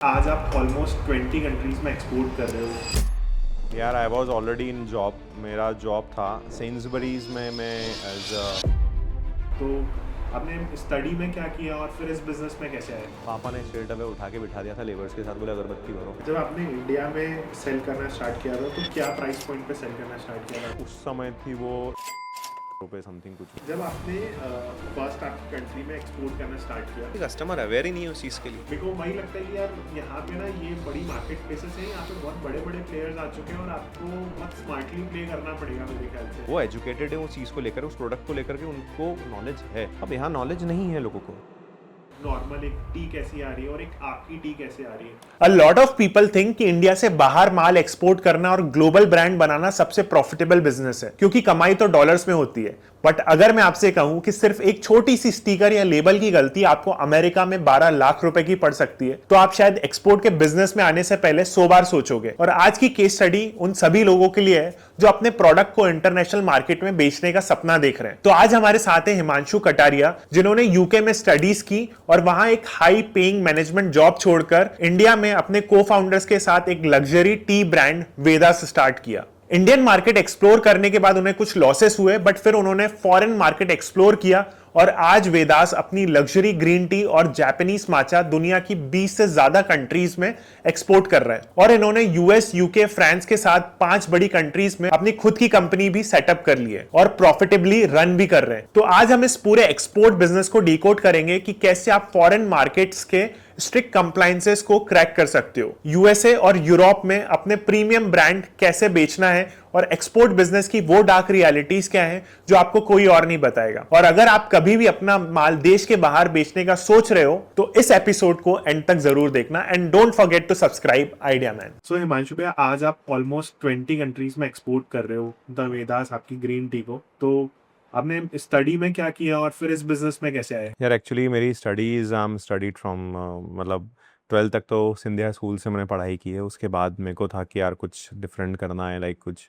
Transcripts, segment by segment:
आज आप almost 20 countries में एक्सपोर्ट कर रहे हो। यार I was already in job. मेरा जॉब था सेंसबरीज में। मैं एज तो आपने स्टडी में क्या किया और फिर इस बिजनेस में कैसे आए? पापा ने स्ट्रेट अवे उठा के बिठा दिया था लेबर्स के साथ, बोले अगरबत्ती भरो। जब आपने इंडिया में सेल करना स्टार्ट किया था तो क्या प्राइस पॉइंट पे सेल करना स्टार्ट किया था? उस समय थी वो रुपये समथिंग कुछ। जब आपने फर्स्ट आपकी कंट्री में एक्सपोर्ट करना स्टार्ट किया, कस्टमर अवेयर ही नहीं है उस चीज़ के लिए। मेरे को वही लगता है कि यार यहाँ पे ना ये बड़ी मार्केट प्लेसेस हैं, यहाँ पे बहुत बड़े बड़े प्लेयर्स आ चुके हैं और आपको बहुत स्मार्टली प्ले करना पड़ेगा मेरे ख्याल से। वो एजुकेटेड है उस चीज़ को लेकर, उस प्रोडक्ट को लेकर के उनको नॉलेज है। अब यहाँ नॉलेज नहीं है लोगों को। नॉर्मल एक टी कैसी आ रही है और एक आपकी टी कैसे आ रही है। A lot of people think कि इंडिया से बाहर माल एक्सपोर्ट करना और ग्लोबल ब्रांड बनाना सबसे प्रॉफिटेबल बिजनेस है, क्योंकि कमाई तो डॉलर्स में होती है। बट अगर मैं आपसे कहूं कि सिर्फ एक छोटी सी स्टिकर या लेबल की गलती आपको अमेरिका में 12 लाख रुपए की पड़ सकती है, तो आप शायद एक्सपोर्ट के बिजनेस में आने से पहले 100 बार सोचोगे। और आज की केस स्टडी उन सभी लोगों के लिए है जो अपने प्रोडक्ट को इंटरनेशनल मार्केट में बेचने का सपना देख रहे हैं। तो आज हमारे साथ है हिमांशु कटारिया, जिन्होंने यूके में स्टडीज की और वहां एक हाई पेइंग मैनेजमेंट जॉब छोड़कर इंडिया में अपने को फाउंडर्स के साथ एक luxury T brand Vedas start किया। इंडियन मार्केट एक्सप्लोर करने के बाद उन्हें कुछ लॉसेस हुए, बट फिर उन्होंने फॉरेन मार्केट एक्सप्लोर किया और आज वेदास अपनी लग्जरी ग्रीन टी और जापानीज माचा दुनिया की 20 से ज्यादा कंट्रीज में एक्सपोर्ट कर रहे हैं। और इन्होंने यूएस, यूके, फ्रांस के साथ 5 बड़ी कंट्रीज में अपनी खुद की कंपनी भी सेटअप कर ली है और प्रॉफिटेबली रन भी कर रहे हैं। तो आज हम इस पूरे एक्सपोर्ट बिजनेस को डिकोड करेंगे कि कैसे आप फॉरेन मार्केट्स के स्ट्रिक्ट कंप्लायंसेस को क्रैक कर सकते हो, यूएसए और यूरोप में अपने प्रीमियम ब्रांड कैसे बेचना है, और एक्सपोर्ट बिजनेस की वो डार्क रियलिटीज क्या हैं जो आपको कोई और नहीं बताएगा। और अगर आप कभी भी अपना माल देश के बाहर बेचने का सोच रहे हो तो इस एपिसोड को एंड तक जरूर देखना, and don't forget to subscribe idea man. So Himanshu भैया, आज आप ऑलमोस्ट 20 कंट्रीज में एक्सपोर्ट कर रहे हो द वेदास आपकी ग्रीन टी को। तो आपने स्टडी में क्या किया और फिर इस बिजनेस में कैसे आए? यार एक्चुअली मेरी studies I am studied from मतलब 12th तक तो सिंधिया स्कूल से मैंने पढ़ाई की है। उसके बाद मेरे को था कि यार कुछ डिफरेंट करना है, लाइक कुछ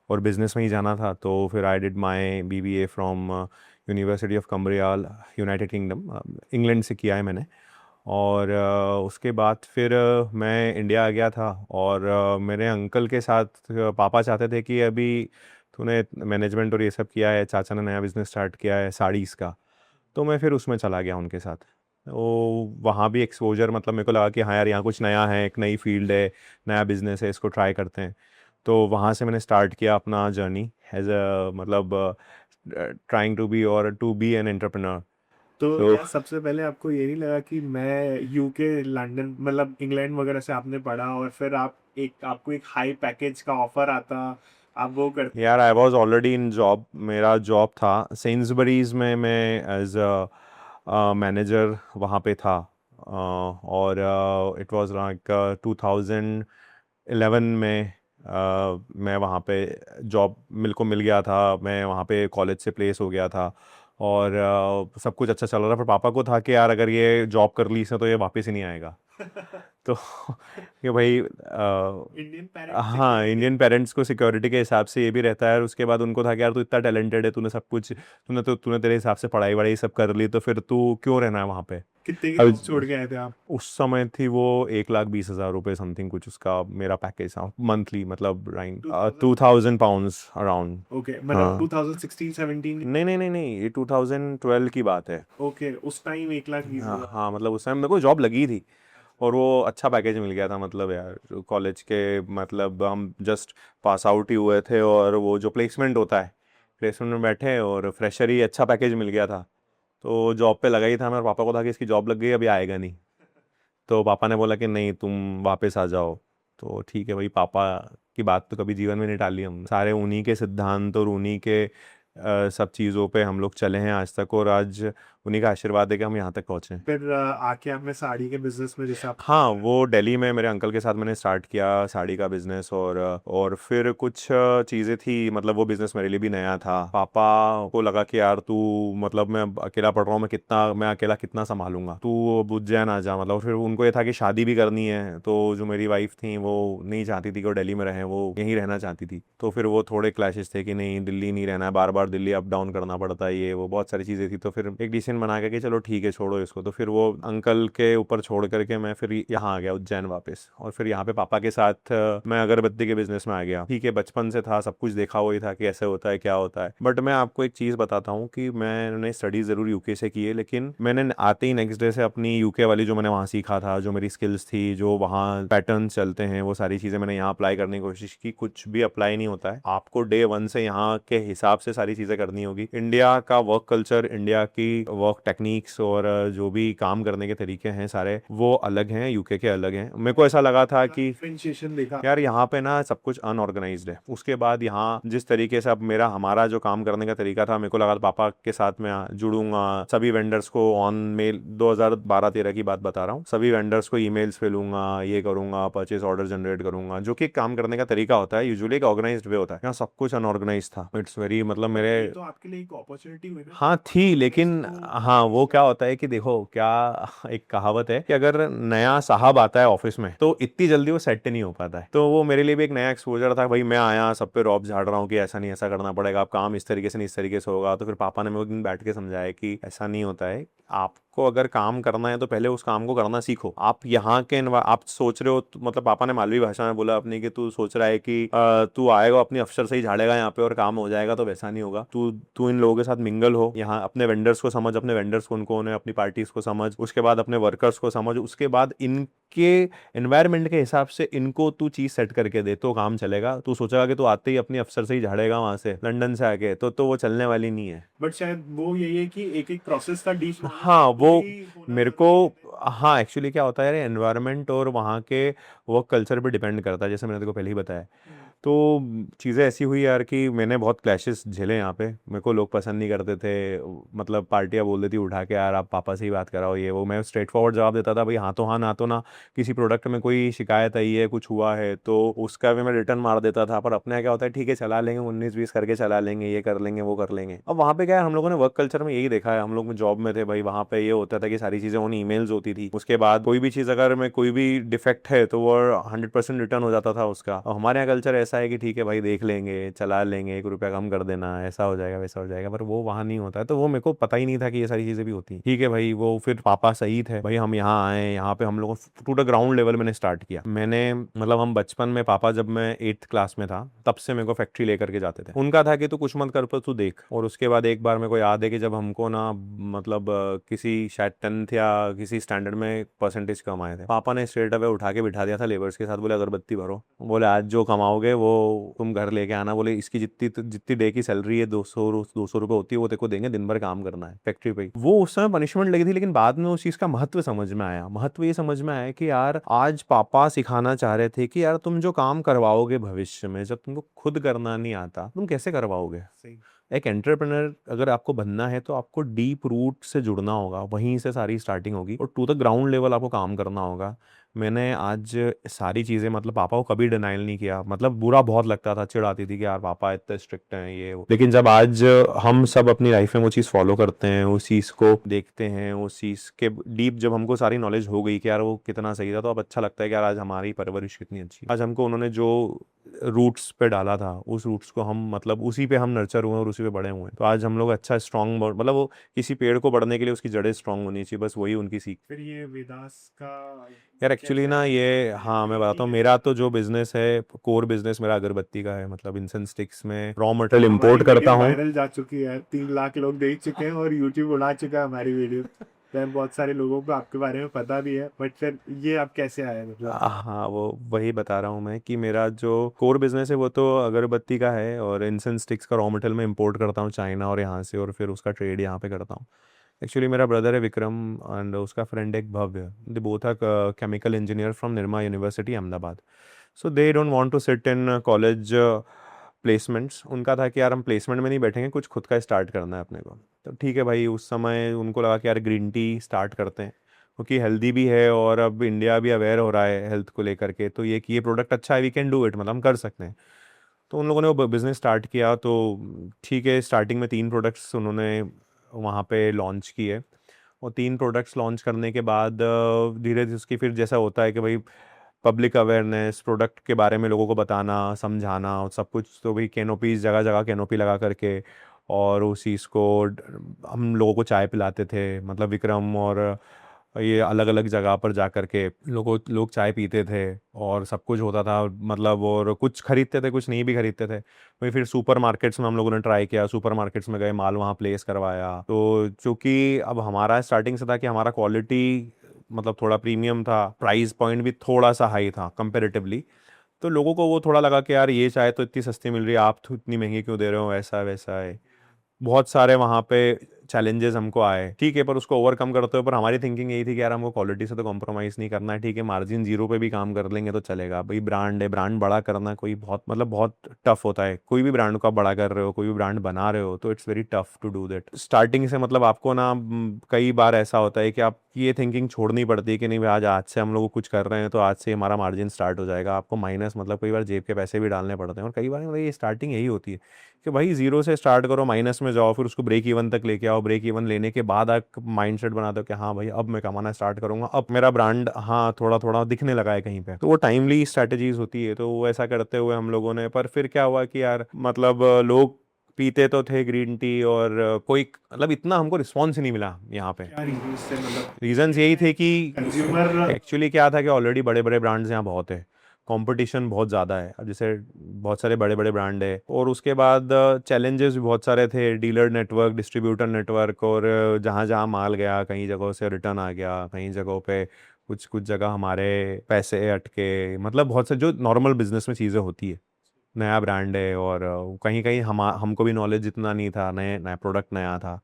और बिजनेस में ही जाना था। तो फिर I did my BBA from university of Cumbria, United Kingdom, England से किया है मैंने। और उसके बाद फिर मैं इंडिया आ गया था और मेरे अंकल के साथ पापा चाहते थे कि अभी तूने मैनेजमेंट और ये सब किया है, चाचा ने नया बिज़नेस स्टार्ट किया है साड़ीज़ का, तो मैं फिर उसमें चला गया उनके साथ। वो वहाँ भी एक्सपोजर, मतलब मेरे को लगा कि हाँ यार यहाँ कुछ नया है, एक नई फील्ड है, नया बिजनेस है, इसको ट्राई करते हैं। तो वहाँ से मैंने स्टार्ट किया अपना जर्नी एज अ मतलब trying to be an entrepreneur. तो तो यार सबसे पहले आपको ये नहीं लगा कि मैं यूके, लंदन, मतलब इंग्लैंड वगैरह से आपने पढ़ा और फिर आपको एक हाई पैकेज का ऑफर आता, आप वो करते? यार I was already in job. मेरा जॉब था सेंसबरीज में। मैं एज अ मैनेजर वहाँ पे था। और इट वाज लाइक 2011 में मैं वहाँ पे जॉब मिल गया था। मैं वहाँ पे कॉलेज से प्लेस हो गया था और सब कुछ अच्छा चल रहा था। पर पापा को था कि यार अगर ये जॉब कर ली इसने तो ये वापस ही नहीं आएगा। तो कि भाई इंडियन पेरेंट्स हाँ, इंडियन पेरेंट्स को सिक्योरिटी के हिसाब से ये भी रहता है। और उसके बाद उनको था कि यार तू इतना टैलेंटेड है, तूने सब कुछ, तूने तेरे हिसाब से पढ़ाई वढ़ाई सब कर ली, तो फिर तू क्यों रहना है वहाँ पे। कितने की अब जॉब छोड़ के आए थे आप? उस समय थी वो 1,20,000 रुपये समथिंग कुछ उसका मेरा पैकेज था मंथली, मतलब राइट 2,000 पाउंड्स अराउंड। ओके, मतलब हाँ 2016-17? नहीं नहीं नहीं नहीं, ये 2012 की बात है। ओके, उस टाइम 1,20,000। हाँ हाँ, मतलब उस टाइम मेरे को जॉब लगी थी और वो अच्छा पैकेज मिल गया था। मतलब यार कॉलेज के, मतलब हम जस्ट पास आउट ही हुए थे और वो जो प्लेसमेंट होता है, प्लेसमेंट में बैठे और फ्रेशर ही अच्छा पैकेज मिल गया था। तो जॉब पे लगा ही था। मेरे पापा को था कि इसकी जॉब लग गई, अभी आएगा नहीं। तो पापा ने बोला कि नहीं तुम वापस आ जाओ। तो ठीक है भाई, पापा की बात तो कभी जीवन में नहीं टाली हम। सारे उन्हीं के सिद्धांत और उन्हीं के सब चीज़ों पे हम लोग चले हैं आज तक, और आज उन्हीं का आशीर्वाद है कि हम यहाँ तक पहुँचे। फिर आके आपने साड़ी के बिजनेस में, जैसे आप? हाँ, वो दिल्ली में मेरे अंकल के साथ मैंने स्टार्ट किया साड़ी का बिजनेस। और फिर कुछ चीज़ें थी, मतलब वो बिजनेस मेरे लिए भी नया था। पापा को लगा कि यार तू, मतलब मैं अकेला पढ़ रहा हूँ, मैं अकेला कितना संभालूंगा, तू उज्जैन आ जा। मतलब फिर उनको ये था कि शादी भी करनी है। तो जो मेरी वाइफ थी वो नहीं चाहती थी कि वो दिल्ली में रहें, वो यहीं रहना चाहती थी। तो फिर वो थोड़े क्लैशेस थे कि नहीं दिल्ली नहीं रहना है, बार बार दिल्ली अप डाउन करना पड़ता है, ये वो बहुत सारी चीज़ें थी। तो फिर एक डिसीजन डिसीजन बना के कि चलो ठीक है छोड़ो इसको, तो फिर वो अंकल के ऊपर छोड़ करके मैं फिर यहाँ आ गया उज्जैन वापस, और फिर यहाँ पे पापा के साथ मैं अगरबत्ती के बिजनेस में आ गया। ठीक है, बचपन से था, सब कुछ देखा हुआ ही था कि ऐसे होता है क्या होता है। बट मैं आपको एक चीज़ बताता हूँ कि मैंने स्टडी ज़रूर यूके से की है, लेकिन मैंने आते ही नेक्स्ट डे से अपनी यूके वाली जो मैंने वहाँ सीखा था, जो मेरी स्किल्स थी, जो वहाँ पैटर्न चलते हैं, वो सारी चीज़ें मैंने यहाँ अप्लाई करने की कोशिश की। कुछ भी अप्लाई नहीं होता है, आपको डे वन से यहाँ के हिसाब से सारी चीज़ें करनी होगी। इंडिया का वर्क कल्चर, इंडिया की वर्क टेक्निक्स और जो भी काम करने के तरीके हैं सारे, वो अलग हैं, यूके के अलग हैं। मेरे को ऐसा लगा था कि डिफरेंशिएशन देखा यार यहाँ पे ना सब कुछ अनऑर्गेनाइज्ड है। उसके बाद यहाँ जिस तरीके से अब हमारा जो काम करने का तरीका था, मेरे को लगा पापा के साथ मैं जुड़ूंगा, सभी वेंडर्स को ऑन मेल, 2012-13 की बात बता रहा हूँ, सभी वेंडर्स को ईमेल्स भेजूंगा, ये करूंगा, परचेज ऑर्डर जनरेट करूंगा, जो कि काम करने का तरीका होता है, यूजुअली एक ऑर्गेनाइज्ड वे होता है। यहाँ सब कुछ अनऑर्गेनाइज था। इट्स वेरी मतलब मेरे ये तो आपके लिए एक अपॉर्चुनिटी हुई ना। हाँ थी, लेकिन तो हाँ वो क्या होता है कि देखो क्या, एक कहावत है कि अगर नया साहब आता है ऑफिस में तो इतनी जल्दी वो सेट नहीं हो पाता है। तो वो मेरे लिए भी एक नया एक्सपोजर था। भाई मैं आया, सब पे रॉब झाड़ रहा हूँ कि ऐसा नहीं, ऐसा करना पड़ेगा, आप काम इस तरीके से नहीं, इस तरीके से होगा। तो फिर पापा ने मेरे दिन बैठ के समझाया कि ऐसा नहीं होता है, आपको अगर काम करना है तो पहले उस काम को करना सीखो। आप यहाँ के आप सोच रहे हो, मतलब पापा ने मालवी भाषा में बोला अपनी कि तू सोच रहा है कि तू आएगा अपनी अफसर से ही झाड़ेगा यहाँ पे और काम हो जाएगा, तो वैसा नहीं होगा। तू इन लोगों के साथ मिंगल हो, यहाँ अपने वेंडर्स को समझ, अपने वेंडर्स को उनको उन्हें अपनी पार्टीज को समझ, उसके बाद अपने वर्कर्स को समझ, उसके बाद इनके एनवायरनमेंट के हिसाब से इनको तू चीज सेट करके दे तो काम चलेगा। तू सोचेगा कि तू आते ही अपनी अफसर से ही झाड़ेगा वहां से लंदन से आके, तो वो चलने वाली नहीं है। बट शायद वो यही है कि एक एक प्रोसेस का डीप हाँ वो मेरे को, हाँ एक्चुअली क्या होता है, एनवायरनमेंट और वहाँ के वर्क कल्चर पे डिपेंड करता है, जैसे मैंने तेको पहले ही बताया। तो चीज़ें ऐसी हुई यार कि मैंने बहुत क्लैशेस झेले यहाँ पे। मेरे को लोग पसंद नहीं करते थे, मतलब पार्टियाँ बोल देती उठा के, यार आप पापा से ही बात कराओ, ये वो। मैं स्ट्रेट फॉरवर्ड जवाब देता था, भाई हाँ तो हाँ, ना तो ना। किसी प्रोडक्ट में कोई शिकायत आई है, कुछ हुआ है, तो उसका भी मैं रिटर्न मार देता था। पर अपने क्या होता है, ठीक है चला लेंगे, 19-20 करके चला लेंगे, ये कर लेंगे, वो कर लेंगे। अब वहाँ पे क्या है, हम लोगों ने वर्क कल्चर में यही देखा है, हम लोग जॉब में थे भाई, वहाँ पे ये होता था कि सारी चीज़ें ऑन ईमेल्स होती थी। उसके बाद कोई भी चीज़ अगर में कोई भी डिफेक्ट है तो वो 100% रिटर्न हो जाता था उसका। और हमारे यहाँ कल्चर ऐसा है कि ठीक है भाई देख लेंगे, चला लेंगे, 1 रुपया कम कर देना, ऐसा हो जाएगा, वैसा हो जाएगा। पर वो वहाँ नहीं होता है, तो वो मेरे को पता ही नहीं था कि ये सारी चीज़ें भी होती हैं। ठीक है भाई, वो फिर पापा सही थे भाई, हम यहाँ आए, यहाँ पे हम लोगों टू द ग्राउंड लेवल मैंने स्टार्ट किया। मैंने मतलब हम बचपन में, पापा जब मैं 8th क्लास में था तब से मेरे को फैक्ट्री लेकर के जाते थे। उनका था कि तू कुछ मत कर पर तू देख। और उसके बाद एक बार मेरे को याद है कि जब हमको ना मतलब किसी शायद 10th या किसी स्टैंडर्ड में परसेंटेज कम आए थे, पापा ने स्ट्रेट अवे उठा के बिठा दिया था लेबर्स के साथ, बोले अगरबत्ती भरो, बोले आज जो कमाओगे वो तुम घर लेके आना, बोले इसकी जितनी डे की सैलरी है 200 रुपए होती है, वो तेरे को देंगे, दिन भर काम करना है फैक्ट्री पे। वो उस समय पनिशमेंट लगी थी, लेकिन बाद में उस चीज का महत्व समझ में आया। महत्व ये समझ में आया कि यार आज पापा सिखाना चाह रहे थे कि यार तुम जो काम करवाओगे भविष्य में, जब तुमको खुद करना नहीं आता, तुम कैसे करवाओगे। सही। एक एंटरप्रेन्योर अगर आपको बनना है तो आपको डीप रूट से जुड़ना होगा, वहीं से सारी स्टार्टिंग होगी और टू द ग्राउंड लेवल आपको काम करना होगा। मैंने आज सारी चीज़ें, मतलब पापा को कभी डिनाइल नहीं किया। मतलब बुरा बहुत लगता था, चिढ़ आती थी कि यार पापा इतने स्ट्रिक्ट हैं ये वो। लेकिन जब आज हम सब अपनी लाइफ में वो चीज़ फॉलो करते हैं, उस चीज़ को देखते हैं, उस चीज़ के डीप जब हमको सारी नॉलेज हो गई कि यार वो कितना सही था, तो अब अच्छा लगता है कि यार आज हमारी परवरिश कितनी अच्छी है। आज हमको उन्होंने जो रूट्स पे डाला था, उस रूट्स को हम मतलब उसी पे हम नर्चर हुए और उसी पे बड़े हुए हैं। तो आज हम लोग अच्छा स्ट्रॉन्ग, मतलब वो किसी पेड़ को बढ़ने के लिए उसकी जड़ें स्ट्रॉन्ग होनी चाहिए, बस वही उनकी सीख। फिर ये वेदास का यार एक्चुअली ना ये, हाँ मैं बताता हूँ, मेरा तो जो बिजनेस है, कोर बिजनेस मेरा अगरबत्ती का है। मतलब इंसेंस स्टिक्स में रॉ मटेरियल इंपोर्ट करता हूँ। वायरल जा चुकी है, 3 लाख लोग देख चुके हैं और यूट्यूब उड़ा चुका है हमारी वीडियो। तो बहुत सारे लोगों को आपके बारे में पता भी है, बट फिर ये आप कैसे आए मतलब। हाँ वो वही बता रहा हूँ मैं कि मेरा जो कोर बिजनेस है वो तो अगरबत्ती का है, और इंसेंस स्टिक्स का रॉ मटेरियल मैं इंपोर्ट करता हूँ चाइना और यहाँ से, और फिर उसका ट्रेड यहाँ पे करता हूँ। एक्चुअली मेरा ब्रदर है विक्रम एंड उसका फ्रेंड एक Bhavya, they both are chemical engineer from Nirma university Ahmedabad. So they don't want to sit in college placements. उनका था कि यार हम प्लेसमेंट में नहीं बैठेंगे, कुछ खुद का स्टार्ट करना है अपने को। तो ठीक है भाई, उस समय उनको लगा कि यार ग्रीन टी स्टार्ट करते हैं, क्योंकि हेल्दी भी है और अब इंडिया भी अवेयर हो रहा है हेल्थ को लेकर के। तो ये प्रोडक्ट अच्छा है, वी कैन डू इट, मतलब हम कर सकते हैं। तो उन लोगों ने वो बिज़नेस स्टार्ट किया। तो ठीक है, स्टार्टिंग में 3 प्रोडक्ट्स उन्होंने वहाँ पे लॉन्च किए, और 3 प्रोडक्ट्स लॉन्च करने के बाद धीरे धीरे उसकी फिर जैसा होता है कि भाई पब्लिक अवेयरनेस, प्रोडक्ट के बारे में लोगों को बताना, समझाना और सब कुछ। तो भाई कैनोपीज, जगह जगह कैनोपी लगा करके और उस चीज़ को हम लोगों को चाय पिलाते थे, मतलब विक्रम और ये अलग अलग जगह पर जा कर के लोग चाय पीते थे और सब कुछ होता था, मतलब और कुछ खरीदते थे, कुछ नहीं भी खरीदते थे। वही फिर सुपर मार्केट्स में हम लोगों ने ट्राई किया, सुपर मार्केट्स में गए, माल वहाँ प्लेस करवाया। तो चूँकि अब हमारा स्टार्टिंग से था कि हमारा क्वालिटी मतलब थोड़ा प्रीमियम था, प्राइस पॉइंट भी थोड़ा सा हाई था कंपेरेटिवली, तो लोगों को वो थोड़ा लगा कि यार ये चाय तो इतनी सस्ती मिल रही है, आप तो इतनी महंगी क्यों दे रहे हो, ऐसा वैसा है। बहुत सारे वहाँ पे चैलेंजेस हमको आए, ठीक है, पर उसको ओवरकम करते हुए, पर हमारी थिंकिंग यही थी कि यार हमको क्वालिटी से तो कॉम्प्रोमाइज़ नहीं करना है, ठीक है, मार्जिन जीरो पे भी काम कर लेंगे तो चलेगा भाई। ब्रांड है, ब्रांड बड़ा करना कोई बहुत मतलब बहुत टफ होता है। कोई भी ब्रांड को आप बड़ा कर रहे हो, कोई भी ब्रांड बना रहे हो, तो it's very tough to do that starting से। मतलब आपको ना कई बार ऐसा होता है कि आप ये थिंकिंग छोड़नी पड़ती है कि नहीं भाई आज आज से हम लोग कुछ कर रहे हैं तो आज से हमारा मार्जिन स्टार्ट हो जाएगा। आपको माइनस मतलब कई बार जेब के पैसे भी डालने पड़ते हैं, और कई बार मतलब ये स्टार्टिंग यही होती है कि भाई जीरो से स्टार्ट करो, माइनस में जाओ, फिर उसको ब्रेक इवन तक लेके आओ, ब्रेक इवन लेने के बाद आप माइंडसेट बना दो कि हाँ भाई अब मैं कमाना स्टार्ट करूंगा, अब मेरा ब्रांड हाँ थोड़ा थोड़ा दिखने लगा है कहीं पे। तो वो टाइमली स्ट्रैटेजीज होती है, तो वो ऐसा करते हुए हम लोगों ने, पर फिर क्या हुआ कि यार मतलब लोग पीते तो थे ग्रीन टी, और कोई मतलब इतना हमको रिस्पॉन्स ही नहीं मिला यहाँ पे। क्या रीजन से, मतलब रीजंस यही थे कि कंज्यूमर एक्चुअली क्या था कि ऑलरेडी बड़े बड़े ब्रांड्स यहाँ बहुत है, कंपटीशन बहुत ज़्यादा है। अब जैसे बहुत सारे बड़े बड़े ब्रांड है, और उसके बाद चैलेंजेस भी बहुत सारे थे, डीलर नेटवर्क, डिस्ट्रीब्यूटर नेटवर्क, और जहाँ जहाँ माल गया कहीं जगहों से रिटर्न आ गया, कहीं जगहों पे कुछ कुछ जगह हमारे पैसे अटके, मतलब बहुत से जो नॉर्मल बिजनेस में चीज़ें होती है। नया ब्रांड है, और कहीं कहीं हमको भी नॉलेज इतना नहीं था, नए नया प्रोडक्ट नया था।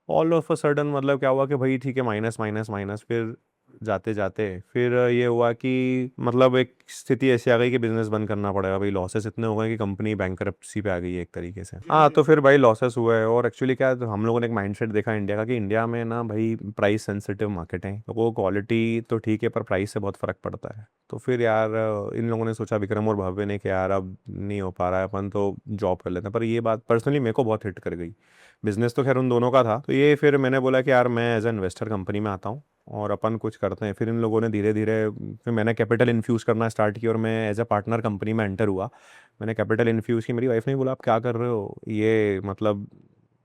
ऑल ऑफ अ सडन मतलब क्या हुआ कि भाई ठीक है, माइनस माइनस माइनस, फिर जाते जाते फिर ये हुआ कि मतलब एक स्थिति ऐसी आ गई कि बिजनेस बंद करना पड़ेगा भाई, लॉसेस इतने हो गए कि कंपनी बैंकरप्सी पे आ गई है एक तरीके से। हाँ, तो फिर भाई लॉसेस हुए, और एक्चुअली क्या है, तो हम लोगों ने एक माइंडसेट देखा इंडिया का कि इंडिया में ना भाई प्राइस सेंसिटिव मार्केट है, तो वो क्वालिटी तो ठीक है पर प्राइस से बहुत फर्क पड़ता है। तो फिर यार इन लोगों ने सोचा, विक्रम और भव्य ने, कि यार अब नहीं हो पा रहा है, अपन तो जॉब कर लेते हैं। पर ये बात पर्सनली मेरे को बहुत हिट कर गई। बिजनेस तो खैर उन दोनों का था, तो ये फिर मैंने बोला कि यार मैं एज ए इन्वेस्टर कंपनी में आता हूँ और अपन कुछ करते हैं। फिर इन लोगों ने धीरे धीरे, फिर मैंने कैपिटल इन्फ्यूज़ करना स्टार्ट किया, और मैं एज ए पार्टनर कंपनी में एंटर हुआ। मैंने कैपिटल इन्फ्यूज़ की, मेरी वाइफ ने भी बोला आप क्या कर रहे हो, ये मतलब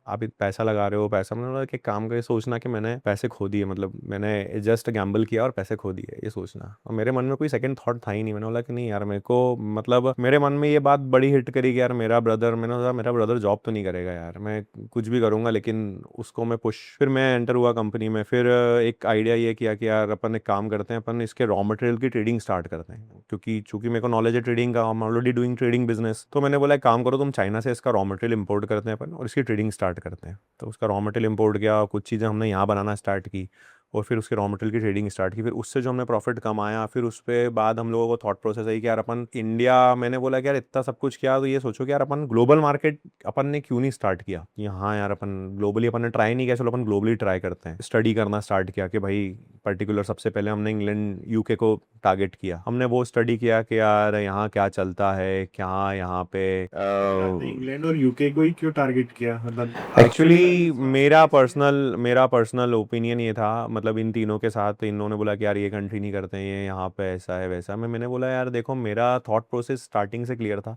आप पैसा लगा रहे हो, पैसा। मैंने बोला कि काम का ये सोचना कि मैंने पैसे खो दिए, मतलब मैंने जस्ट गैम्बल किया और पैसे खो दिए, ये सोचना। और मेरे मन में कोई सेकंड थॉट था ही नहीं। मैंने बोला कि नहीं यार, मेरे को मतलब मेरे मन में ये बात बड़ी हिट करी कि यार मेरा ब्रदर, मैंने बोला मेरा ब्रदर जॉब तो नहीं करेगा यार, मैं कुछ भी करूंगा लेकिन उसको मैं पुश। फिर मैं एंटर हुआ कंपनी में। फिर एक आइडिया ये किया कि यार अपन एक काम करते हैं, अपन इसके रॉ मटेरियल की ट्रेडिंग स्टार्ट करते हैं, क्योंकि चूंकि मेरे को नॉलेज है ट्रेडिंग का, हम ऑलरेडी डूइंग ट्रेडिंग बिजनेस। तो मैंने बोला एक काम करो, तुम चाइना से इसका रॉ मटेरियल इंपोर्ट करते हैं अपन, और इसकी ट्रेडिंग स्टार्ट करते हैं। तो उसका रॉ मटेरियल इंपोर्ट किया, कुछ चीज़ें हमने यहाँ बनाना स्टार्ट की, और फिर उसके रॉ मटेरियल की ट्रेडिंग स्टार्ट की। फिर उससे जो हमने प्रॉफिट कमाया, फिर उस पे बाद हम लोगों को थॉट प्रोसेस है कि यार अपन इंडिया, मैंने बोला कि यार इतना सब कुछ किया, तो ये सोचो कि यार अपन ग्लोबल मार्केट अपन ने क्यों नहीं स्टार्ट किया कि हाँ यार अपन ग्लोबली अपन ने ट्राई नहीं किया, चलो अपन ग्लोबली ट्राई करते हैं। स्टडी करना स्टार्ट किया कि भाई पर्टिकुलर, सबसे पहले हमने इंग्लैंड यूके को टारगेट किया। हमने वो स्टडी किया कि यार यहाँ क्या चलता है, क्या यहाँ पे इंग्लैंड और यूके को ही क्यों टारगेट किया, मतलब एक्चुअली मेरा पर्सनल ओपिनियन ये था, मतलब इन तीनों के साथ इन लोगों ने बोला कि यार ये कंट्री नहीं करते हैं, ये यहाँ पे ऐसा है वैसा। मैंने बोला यार देखो, मेरा थॉट प्रोसेस स्टार्टिंग से क्लियर था।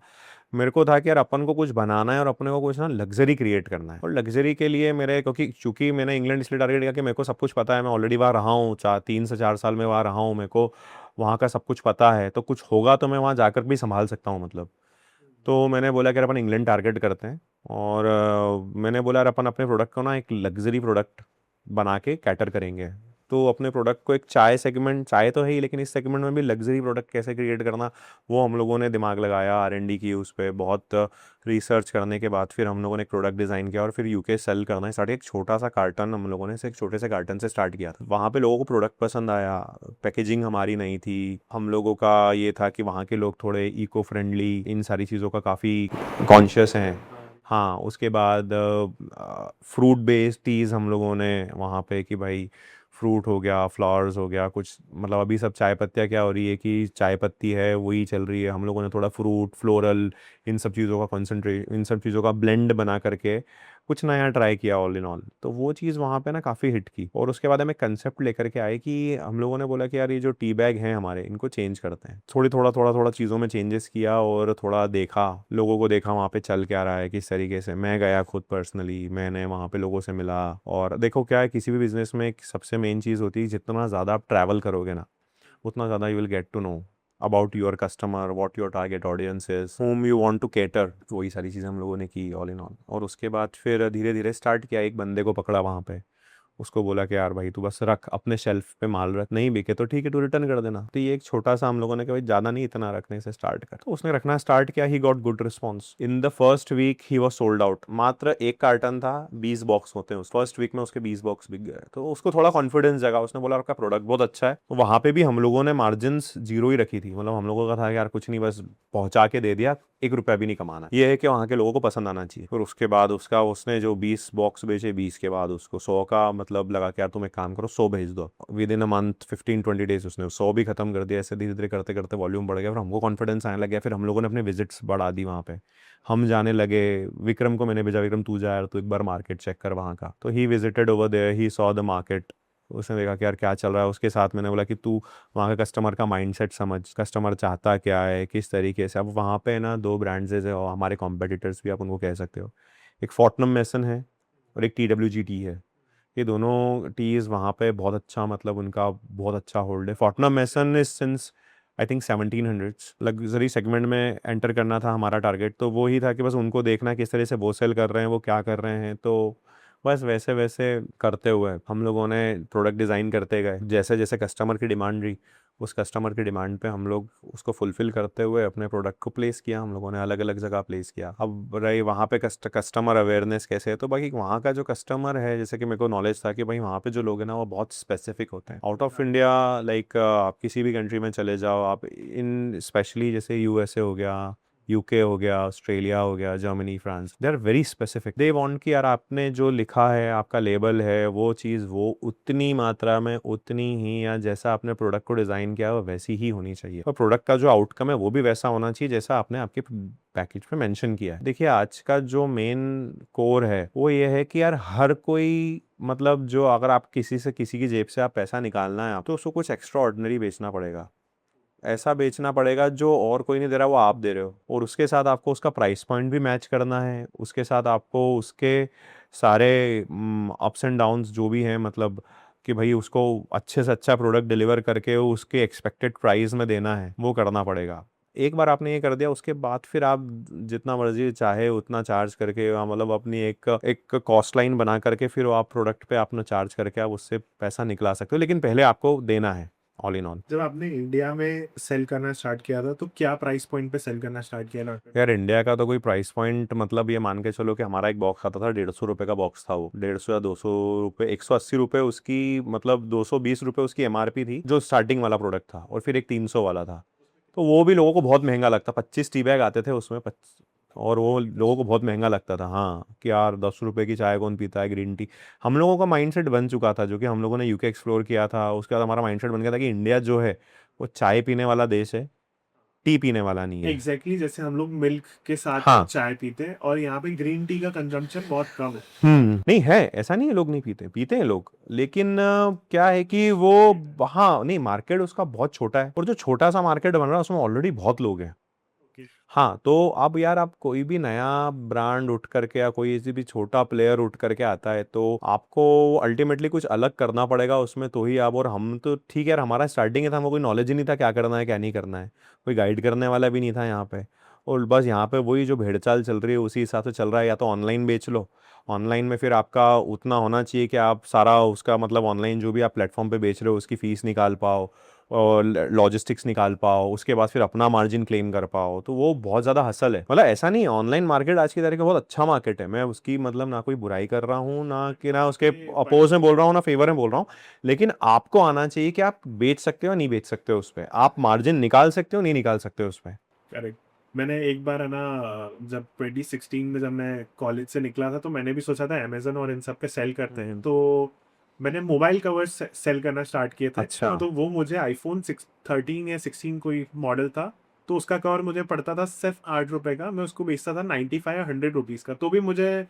मेरे को था कि यार अपन को कुछ बनाना है और अपने को कुछ ना लग्जरी क्रिएट करना है, और लग्जरी के लिए मेरे, क्योंकि चूंकि मैंने इंग्लैंड इसलिए टारगेट किया कि मेरे को सब कुछ पता है, मैं ऑलरेडी वहाँ रहा हूँ, 3 से 4 साल में वहाँ रहा हूँ, मेरे को वहाँ का सब कुछ पता है, तो कुछ होगा तो मैं वहाँ जाकर भी संभाल सकता हूँ मतलब। तो मैंने बोला कि यार अपन इंग्लैंड टारगेट करते हैं, और मैंने बोला यार अपन अपने प्रोडक्ट को ना एक लग्जरी प्रोडक्ट बना के कैटर करेंगे। तो अपने प्रोडक्ट को एक चाय सेगमेंट, चाय तो है ही लेकिन इस सेगमेंट में भी लग्जरी प्रोडक्ट कैसे क्रिएट करना, वो हम लोगों ने दिमाग लगाया, R&D की उस पर बहुत रिसर्च करने के बाद फिर हम लोगों ने एक प्रोडक्ट डिज़ाइन किया, और फिर यूके सेल करना स्टार्ट। एक छोटा सा कार्टन हम लोगों ने एक छोटे से कार्टन से स्टार्ट किया था। वहाँ पे लोगों को प्रोडक्ट पसंद आया, पैकेजिंग हमारी नहीं थी, हम लोगों का ये था कि वहाँ के लोग थोड़े इको फ्रेंडली, इन सारी चीज़ों का काफ़ी कॉन्शियस हैं। हाँ, उसके बाद फ्रूट बेस्ड टीज़ हम लोगों ने वहाँ पे कि भाई फ्रूट हो गया, फ्लावर्स हो गया, कुछ मतलब अभी सब चाय पत्तियाँ क्या हो रही है कि चाय पत्ती है वही चल रही है, हम लोगों ने थोड़ा फ्रूट, फ्लोरल, इन सब चीज़ों का ब्लेंड बना करके कुछ नया ट्राई किया ऑल इन ऑल। तो वो चीज़ वहाँ पे ना काफ़ी हिट की, और उसके बाद हमें कंसेप्ट लेकर के आए कि हम लोगों ने बोला कि यार ये जो टी बैग हैं हमारे, इनको चेंज करते हैं। थोड़ा चीज़ों में चेंजेस किया और थोड़ा देखा, लोगों को देखा वहाँ पे चल क्या रहा है, किस तरीके से। मैं गया खुद पर्सनली, मैंने वहाँ पे लोगों से मिला। और देखो क्या है, किसी भी बिजनेस में एक सबसे मेन चीज़ होती है, जितना ज़्यादा आप ट्रैवल करोगे ना, उतना ज़्यादा you will get to know about your customer, what your target audience is, whom you want to cater. वही सारी चीज़ें हम लोगों ने की ऑल इन ऑल। और उसके बाद फिर धीरे धीरे स्टार्ट किया, एक बंदे को पकड़ा वहाँ पे, उसको बोला कि यार भाई तू बस रख अपने शेल्फ पे माल रख, नहीं बिके तो ठीक है तू रिटर्न कर देना। तो ये एक छोटा सा हम लोगों ने कहा भाई ज़्यादा नहीं, इतना रखने से स्टार्ट कर। तो उसने रखना स्टार्ट किया, he got good response. In the first week he was sold out. मात्र एक कार्टन था, 20 बॉक्स होते हैं, उस फर्स्ट वीक में उसके 20 बॉक्स बिक गए। तो उसको थोड़ा कॉन्फिडेंस जगा, उसने बोला आपका प्रोडक्ट बहुत अच्छा है। तो वहाँ पे भी हम लोगों ने मार्जिन जीरो ही रखी थी, मतलब हम लोगों का था कि यार कुछ नहीं, बस पहुंचा के दे दिया, 1 रुपया भी नहीं कमाना, ये है कि वहाँ के लोगों को पसंद आना चाहिए। फिर उसके बाद उसने जो 20 बॉक्स बेचे, 20 के बाद उसको 100 का मतलब लगा कि यार तुम एक काम करो 100 भेज दो। With in a month 15-20 days उसने 100 भी खत्म कर दिया। ऐसे धीरे धीरे करते करते वॉल्यूम बढ़ गया, फिर हमको कॉन्फिडेंस आने लग गया। फिर हम लोगों ने अपने विजिट्स बढ़ा दी वहाँ पे, हम जाने लगे। विक्रम को मैंने भेजा, विक्रम तू जा यार, तू एक बार मार्केट चेक कर वहाँ का। तो he visited over there, he saw the market. उसने देखा कि यार क्या चल रहा है। उसके साथ मैंने बोला कि तू वहाँ का कस्टमर का माइंडसेट समझ, कस्टमर चाहता क्या है, किस तरीके से। अब वहाँ पे ना 2 ब्रांड्स है और हमारे कॉम्पिटिटर्स भी आप उनको कह सकते हो, एक फोर्टनम मेसन है और एक TWG है। ये दोनों टीज वहाँ पे बहुत अच्छा, मतलब उनका बहुत अच्छा होल्ड है। Fortnum Mason is since I think 1700s। Luxury segment में एंटर करना था हमारा टारगेट, तो वो ही था कि बस उनको देखना किस तरह से वो सेल कर रहे हैं, वो क्या कर रहे हैं। तो बस वैसे वैसे करते हुए हम लोगों ने प्रोडक्ट डिज़ाइन करते गए, जैसे जैसे कस्टमर की डिमांड रही, उस कस्टमर की डिमांड पे हम लोग उसको फुलफिल करते हुए अपने प्रोडक्ट को प्लेस किया। हम लोगों ने अलग अलग जगह प्लेस किया। अब रही वहाँ पे कस्टमर अवेयरनेस कैसे है, तो भाई वहाँ का जो कस्टमर है, जैसे कि मेरे को नॉलेज था कि भाई वहाँ पे जो लोग हैं ना वो बहुत स्पेसिफिक होते हैं। आउट ऑफ इंडिया लाइक आप किसी भी कंट्री में चले जाओ, आप इन स्पेशली जैसे USA हो गया, UK हो गया, ऑस्ट्रेलिया हो गया, Germany, France, they are very specific. They want कि यार आपने जो लिखा है, आपका लेबल है, वो चीज़ वो उतनी मात्रा में, उतनी ही, या जैसा आपने प्रोडक्ट को डिज़ाइन किया है वो वैसी ही होनी चाहिए। और प्रोडक्ट का जो आउटकम है वो भी वैसा होना चाहिए जैसा आपने आपके पैकेज पे मेंशन किया है। देखिए आज का जो मेन कोर है वो ये है कि यार हर कोई, मतलब जो अगर आप किसी से, किसी की जेब से आप पैसा निकालना है आप, तो उसको कुछ एक्स्ट्रा ऑर्डिनरी बेचना पड़ेगा। ऐसा बेचना पड़ेगा जो और कोई नहीं दे रहा, वो आप दे रहे हो। और उसके साथ आपको उसका प्राइस पॉइंट भी मैच करना है, उसके साथ आपको उसके सारे अप्स एंड डाउन्स जो भी हैं, मतलब कि भाई उसको अच्छे से अच्छा प्रोडक्ट डिलीवर करके उसके एक्सपेक्टेड प्राइस में देना है, वो करना पड़ेगा। एक बार आपने ये कर दिया, उसके बाद फिर आप जितना मर्जी चाहे उतना चार्ज करके, मतलब अपनी एक एक कॉस्ट लाइन बना करके फिर आप प्रोडक्ट पे अपना चार्ज करके आप उससे पैसा निकला सकते हो, लेकिन पहले आपको देना है ऑल इन ऑल। जब आपने इंडिया में सेल करना स्टार्ट किया था तो क्या प्राइस पॉइंट पे सेल करना स्टार्ट किया था? यार इंडिया का तो कोई प्राइस पॉइंट, मतलब ये मान के चलो कि हमारा एक बॉक्स आता था, 150 रुपये का बॉक्स था वो, 150 या 200 रुपये, 180 रुपये उसकी, मतलब 220 रुपये उसकी MRP थी जो स्टार्टिंग वाला प्रोडक्ट था, और फिर एक 300 वाला था। तो वो भी लोगों को बहुत महंगा लगता, 25 टी बैग आते थे उसमें, और वो लोगों को बहुत महंगा लगता था। हाँ कि यार 10 रुपये की चाय कौन पीता है, ग्रीन टी। हम लोगों का माइंडसेट बन चुका था, जो कि हम लोगों ने UK एक्सप्लोर किया था, उसके बाद हमारा माइंडसेट बन गया था कि इंडिया जो है वो चाय पीने वाला देश है, टी पीने वाला नहीं है। एग्जैक्टली जैसे हम लोग मिल्क के साथ हाँ। चाय पीते हैं और यहाँ पे ग्रीन टी का कंजम्पशन बहुत कम है। नहीं है, ऐसा नहीं है लोग नहीं पीते, पीते हैं लोग, लेकिन क्या है कि वो, हाँ नहीं, मार्केट उसका बहुत छोटा है, और जो छोटा सा मार्केट बन रहा है उसमें ऑलरेडी बहुत लोग हैं। हाँ तो अब यार आप कोई भी नया ब्रांड उठ करके या कोई ऐसी भी छोटा प्लेयर उठ करके आता है, तो आपको अल्टीमेटली कुछ अलग करना पड़ेगा उसमें, तो ही आप। और हम तो ठीक है यार, हमारा स्टार्टिंग है था, हमको कोई नॉलेज ही नहीं था क्या करना है क्या नहीं करना है, कोई गाइड करने वाला भी नहीं था यहाँ पे। और बस यहाँ पे वही जो भेड़चाल चल रही है उसी हिसाब से चल रहा है। या तो ऑनलाइन बेच लो, ऑनलाइन में फिर आपका उतना होना चाहिए कि आप सारा उसका, मतलब ऑनलाइन जो भी आप प्लेटफॉर्म पे बेच रहे हो उसकी फीस निकाल पाओ और लॉजिस्टिक्स निकाल पाओ, उसके बाद फिर अपना मार्जिन क्लेम कर पाओ। तो वो बहुत ज़्यादा हसल है। मतलब ऐसा नहीं, ऑनलाइन मार्केट आज की तारीख में बहुत अच्छा मार्केट है, मैं उसकी मतलब ना कोई बुराई कर रहा हूँ, ना उसके अपोज में बोल रहा हूँ, ना फेवर में बोल रहा हूँ। लेकिन आपको आना चाहिए कि आप बेच सकते हो नहीं बेच सकते हो उस पर, आप मार्जिन निकाल सकते हो नहीं निकाल सकते हो उस पर। करेक्ट। मैंने एक बार है ना, जब 2016 में जब मैं कॉलेज से निकला था तो मैंने भी सोचा था अमेजन और इन सब पे सेल करते हैं, तो मैंने मोबाइल कवर्स सेल करना स्टार्ट किए थे। अच्छा। तो वो मुझे आईफोन 13 या 16 कोई मॉडल था, तो उसका कवर मुझे पड़ता था सिर्फ 8 रुपए का। मैं उसको बेचता था 95 या 100 रुपीज़ का, तो भी मुझे